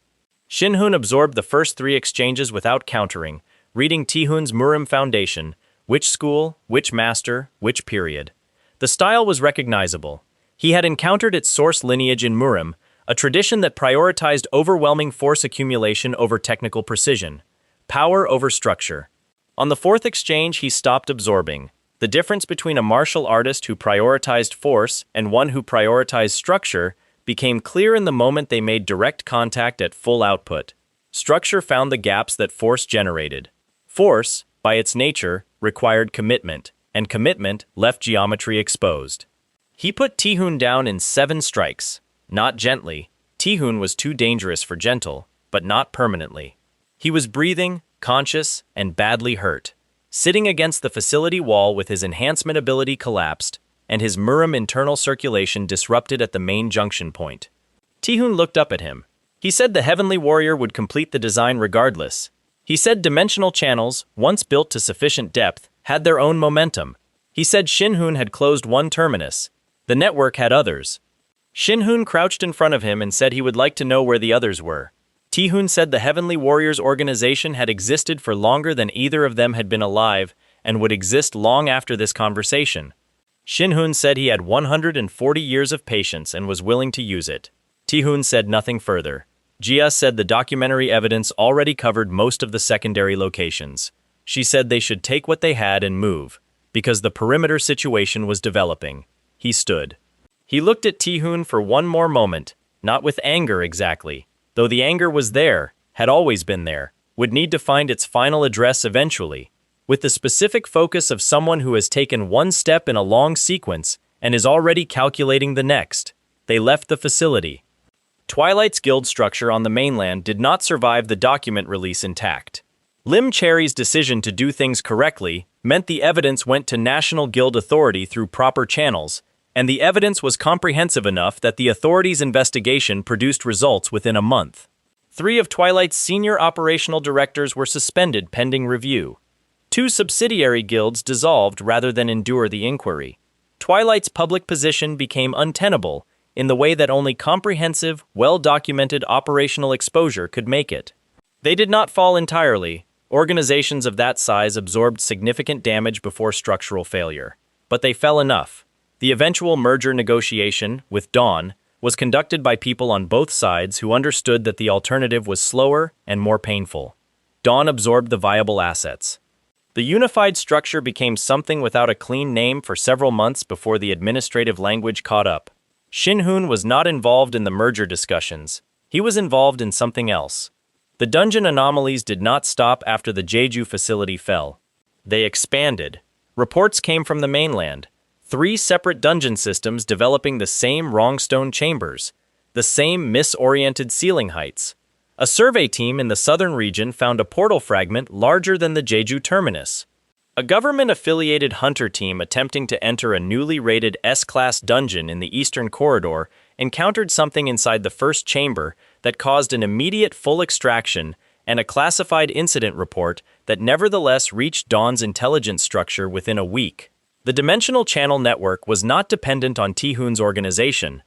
Shinhun absorbed the first 3 exchanges without countering, reading Tihun's Murim foundation, which school, which master, which period. The style was recognizable. He had encountered its source lineage in Murim, a tradition that prioritized overwhelming force accumulation over technical precision, power over structure. On the 4th exchange, he stopped absorbing. The difference between a martial artist who prioritized force and one who prioritized structure became clear in the moment they made direct contact at full output. Structure found the gaps that force generated. Force, by its nature, required commitment, and commitment left geometry exposed. He put Tihun down in 7 strikes. Not gently. Tihun was too dangerous for gentle, but not permanently. He was breathing, conscious, and badly hurt. Sitting against the facility wall with his enhancement ability collapsed, and his Murim internal circulation disrupted at the main junction point. Tihun looked up at him. He said the Heavenly Warrior would complete the design regardless. He said dimensional channels, once built to sufficient depth, had their own momentum. He said Shinhun had closed one terminus. The network had others. Shinhun crouched in front of him and said he would like to know where the others were. Tihun said the Heavenly Warriors organization had existed for longer than either of them had been alive and would exist long after this conversation. Shinhun said he had 140 years of patience and was willing to use it. Tihun said nothing further. Jia said the documentary evidence already covered most of the secondary locations. She said they should take what they had and move, because the perimeter situation was developing. He stood. He looked at Tihun for one more moment, not with anger exactly, though the anger was there, had always been there, would need to find its final address eventually, with the specific focus of someone who has taken one step in a long sequence and is already calculating the next. They left the facility. Twilight's guild structure on the mainland did not survive the document release intact. Lim Cherry's decision to do things correctly meant the evidence went to National Guild Authority through proper channels, and the evidence was comprehensive enough that the authority's investigation produced results within a month. 3 of Twilight's senior operational directors were suspended pending review. 2 subsidiary guilds dissolved rather than endure the inquiry. Twilight's public position became untenable in the way that only comprehensive, well-documented operational exposure could make it. They did not fall entirely. Organizations of that size absorbed significant damage before structural failure. But they fell enough. The eventual merger negotiation, with Dawn, was conducted by people on both sides who understood that the alternative was slower and more painful. Dawn absorbed the viable assets. The unified structure became something without a clean name for several months before the administrative language caught up. Shinhun was not involved in the merger discussions. He was involved in something else. The dungeon anomalies did not stop after the Jeju facility fell. They expanded. Reports came from the mainland. 3 separate dungeon systems developing the same wrongstone chambers, the same misoriented ceiling heights. A survey team in the southern region found a portal fragment larger than the Jeju terminus. A government-affiliated hunter team attempting to enter a newly rated S-class dungeon in the eastern corridor encountered something inside the first chamber that caused an immediate full extraction and a classified incident report that nevertheless reached Dawn's intelligence structure within a week. The dimensional channel network was not dependent on Tihun's organization.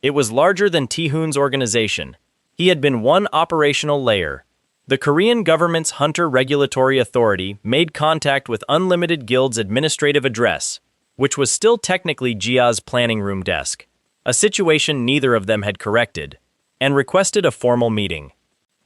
It was larger than Tihun's organization. He had been one operational layer. The Korean government's Hunter Regulatory Authority made contact with Unlimited Guild's administrative address, which was still technically Jia's planning room desk, a situation neither of them had corrected, and requested a formal meeting.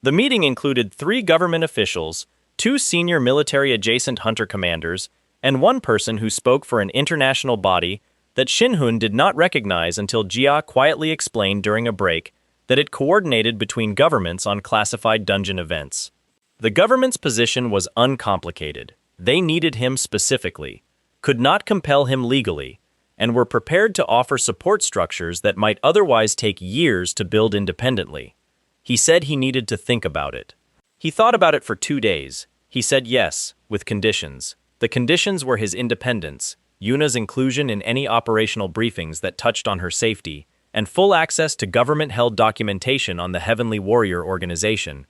The meeting included 3 government officials, 2 senior military-adjacent hunter commanders, and 1 person who spoke for an international body that Shinhun did not recognize until Jia quietly explained during a break that it coordinated between governments on classified dungeon events. The government's position was uncomplicated. They needed him specifically, could not compel him legally, and were prepared to offer support structures that might otherwise take years to build independently. He said he needed to think about it. He thought about it for 2 days. He said yes, with conditions. The conditions were his independence, Yuna's inclusion in any operational briefings that touched on her safety, and full access to government-held documentation on the Heavenly Warrior organization.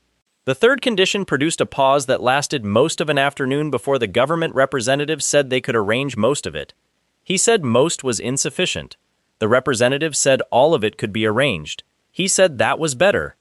The third condition produced a pause that lasted most of an afternoon before the government representative said they could arrange most of it. He said most was insufficient. The representative said all of it could be arranged. He said that was better.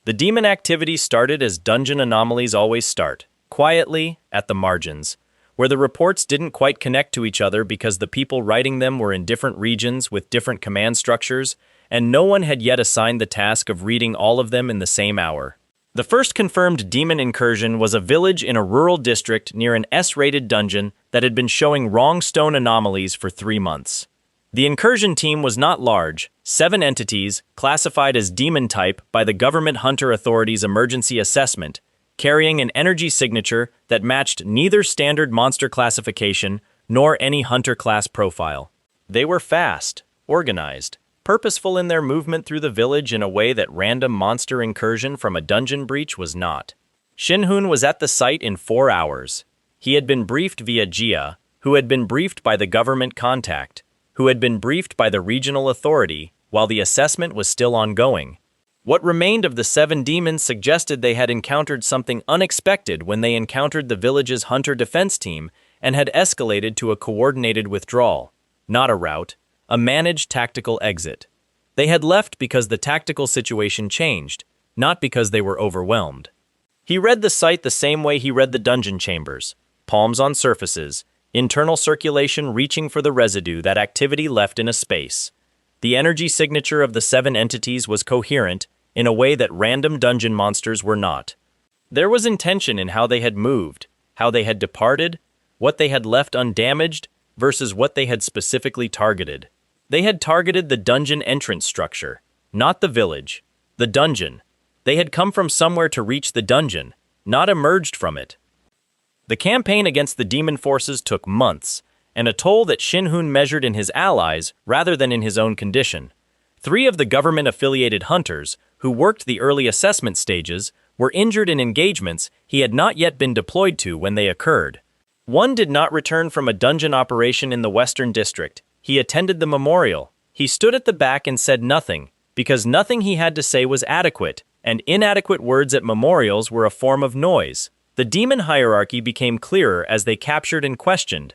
The demon activity started as dungeon anomalies always start, quietly, at the margins, where the reports didn't quite connect to each other because the people writing them were in different regions with different command structures, and no one had yet assigned the task of reading all of them in the same hour. The first confirmed demon incursion was a village in a rural district near an S-rated dungeon that had been showing wrong stone anomalies for 3 months. The incursion team was not large, 7 entities, classified as demon type by the Government Hunter Authority's emergency assessment, carrying an energy signature that matched neither standard monster classification nor any hunter class profile. They were fast, organized, purposeful in their movement through the village in a way that random monster incursion from a dungeon breach was not. Shinhun was at the site in 4 hours. He had been briefed via Jia, who had been briefed by the government contact, who had been briefed by the regional authority, while the assessment was still ongoing. What remained of the 7 demons suggested they had encountered something unexpected when they encountered the village's hunter defense team and had escalated to a coordinated withdrawal, not a rout, a managed tactical exit. They had left because the tactical situation changed, not because they were overwhelmed. He read the site the same way he read the dungeon chambers, palms on surfaces, internal circulation reaching for the residue that activity left in a space. The energy signature of the 7 entities was coherent in a way that random dungeon monsters were not. There was intention in how they had moved, how they had departed, what they had left undamaged versus what they had specifically targeted. They had targeted the dungeon entrance structure, not the village. The dungeon. They had come from somewhere to reach the dungeon, not emerged from it. The campaign against the demon forces took months, and a toll that Shinhun measured in his allies rather than in his own condition. 3 of the government-affiliated hunters, who worked the early assessment stages, were injured in engagements he had not yet been deployed to when they occurred. One did not return from a dungeon operation in the Western District. He attended the memorial. He stood at the back and said nothing, because nothing he had to say was adequate, and inadequate words at memorials were a form of noise. The demon hierarchy became clearer as they captured and questioned.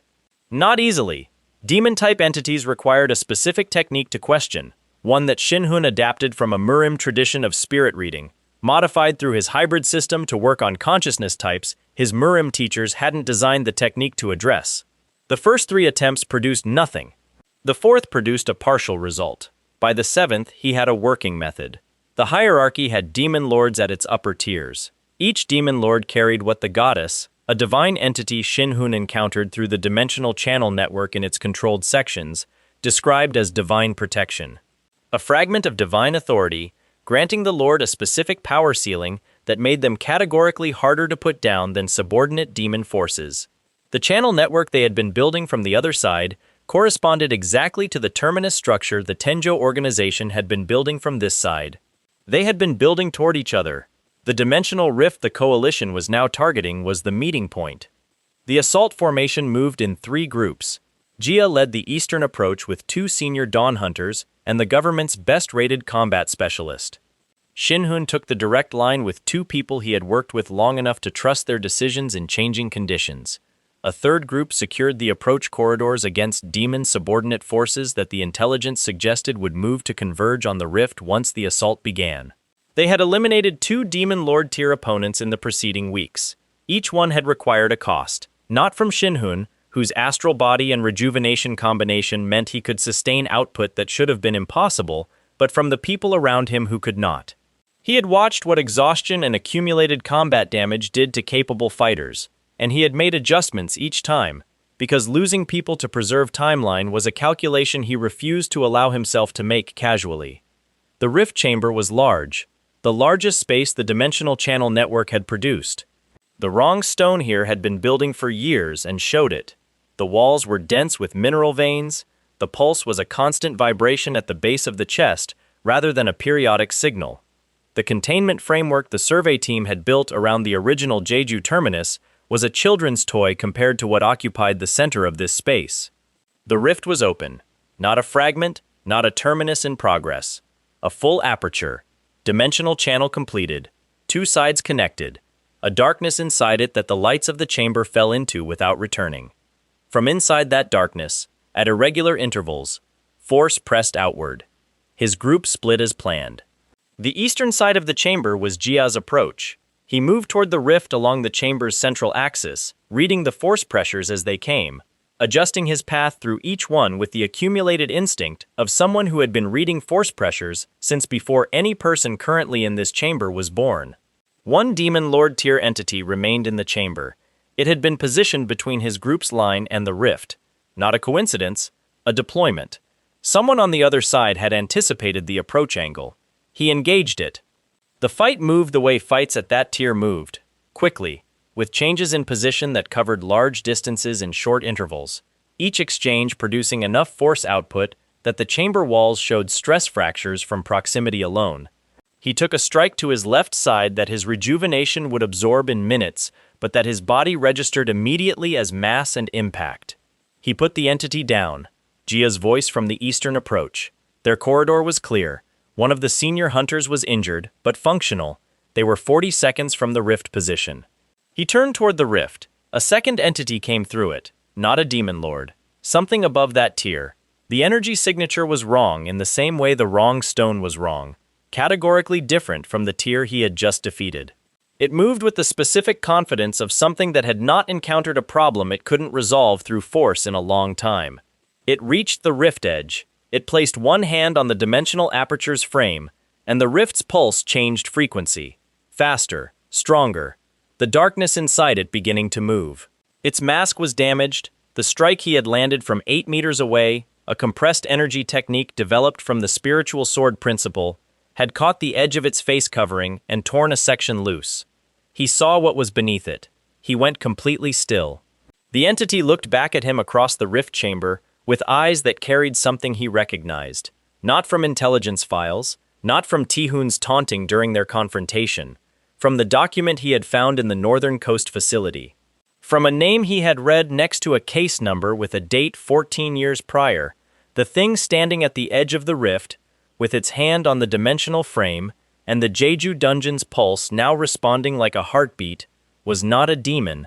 Not easily. Demon-type entities required a specific technique to question, one that Shinhun adapted from a Murim tradition of spirit reading. Modified through his hybrid system to work on consciousness types, his Murim teachers hadn't designed the technique to address. The first 3 attempts produced nothing. The 4th produced a partial result. By the 7th, he had a working method. The hierarchy had demon lords at its upper tiers. Each demon lord carried what the goddess, a divine entity Shinhun encountered through the dimensional channel network in its controlled sections, described as divine protection. A fragment of divine authority, granting the lord a specific power ceiling that made them categorically harder to put down than subordinate demon forces. The channel network they had been building from the other side corresponded exactly to the terminus structure the Tenjo organization had been building from this side. They had been building toward each other. The dimensional rift the coalition was now targeting was the meeting point. The assault formation moved in 3 groups. Jia led the eastern approach with 2 senior Dawn Hunters and the government's best-rated combat specialist. Shinhun took the direct line with 2 people he had worked with long enough to trust their decisions in changing conditions. A 3rd group secured the approach corridors against demon subordinate forces that the intelligence suggested would move to converge on the rift once the assault began. They had eliminated 2 demon lord tier opponents in the preceding weeks. Each one had required a cost, not from Shinhun, whose astral body and rejuvenation combination meant he could sustain output that should have been impossible, but from the people around him who could not. He had watched what exhaustion and accumulated combat damage did to capable fighters, and he had made adjustments each time, because losing people to preserve timeline was a calculation he refused to allow himself to make casually. The rift chamber was large, the largest space the dimensional channel network had produced. The wrong stone here had been building for years and showed it. The walls were dense with mineral veins, the pulse was a constant vibration at the base of the chest rather than a periodic signal. The containment framework the survey team had built around the original Jeju terminus was a children's toy compared to what occupied the center of this space. The rift was open, not a fragment, not a terminus in progress. A full aperture, dimensional channel completed, two sides connected, a darkness inside it that the lights of the chamber fell into without returning. From inside that darkness, at irregular intervals, force pressed outward. His group split as planned. The eastern side of the chamber was Jia's approach. He moved toward the rift along the chamber's central axis, reading the force pressures as they came, adjusting his path through each one with the accumulated instinct of someone who had been reading force pressures since before any person currently in this chamber was born. One Demon Lord tier entity remained in the chamber. It had been positioned between his group's line and the rift. Not a coincidence, a deployment. Someone on the other side had anticipated the approach angle. He engaged it. The fight moved the way fights at that tier moved, quickly, with changes in position that covered large distances in short intervals, each exchange producing enough force output that the chamber walls showed stress fractures from proximity alone. He took a strike to his left side that his rejuvenation would absorb in minutes, but that his body registered immediately as mass and impact. He put the entity down. Jia's voice from the eastern approach. Their corridor was clear. One of the senior hunters was injured, but functional. They were 40 seconds from the rift position. He turned toward the rift. A second entity came through it, not a demon lord. Something above that tier. The energy signature was wrong in the same way the wrong stone was wrong, categorically different from the tier he had just defeated. It moved with the specific confidence of something that had not encountered a problem it couldn't resolve through force in a long time. It reached the rift edge. It placed one hand on the dimensional aperture's frame, and the rift's pulse changed frequency. Faster, stronger. The darkness inside it beginning to move. Its mask was damaged. The strike he had landed from 8 meters away, a compressed energy technique developed from the spiritual sword principle, had caught the edge of its face covering and torn a section loose. He saw what was beneath it. He went completely still. The entity looked back at him across the rift chamber with eyes that carried something he recognized. Not from intelligence files, not from Ti-Hun's taunting during their confrontation, from the document he had found in the Northern Coast facility. From a name he had read next to a case number with a date 14 years prior, the thing standing at the edge of the rift, with its hand on the dimensional frame, and the Jeju dungeon's pulse now responding like a heartbeat, was not a demon.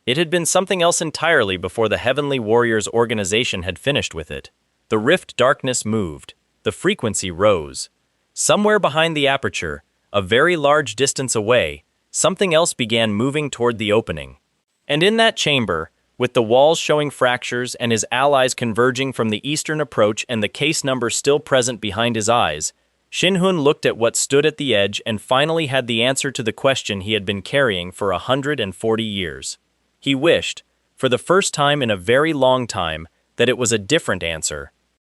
It had been something else entirely before the Heavenly Warriors organization had finished with it. The rift darkness moved. The frequency rose. Somewhere behind the aperture, a very large distance away, something else began moving toward the opening. And in that chamber, with the walls showing fractures and his allies converging from the eastern approach and the case number still present behind his eyes, Shin-Hun looked at what stood at the edge and finally had the answer to the question he had been carrying for 140 years. He wished, for the first time in a very long time, that it was a different answer,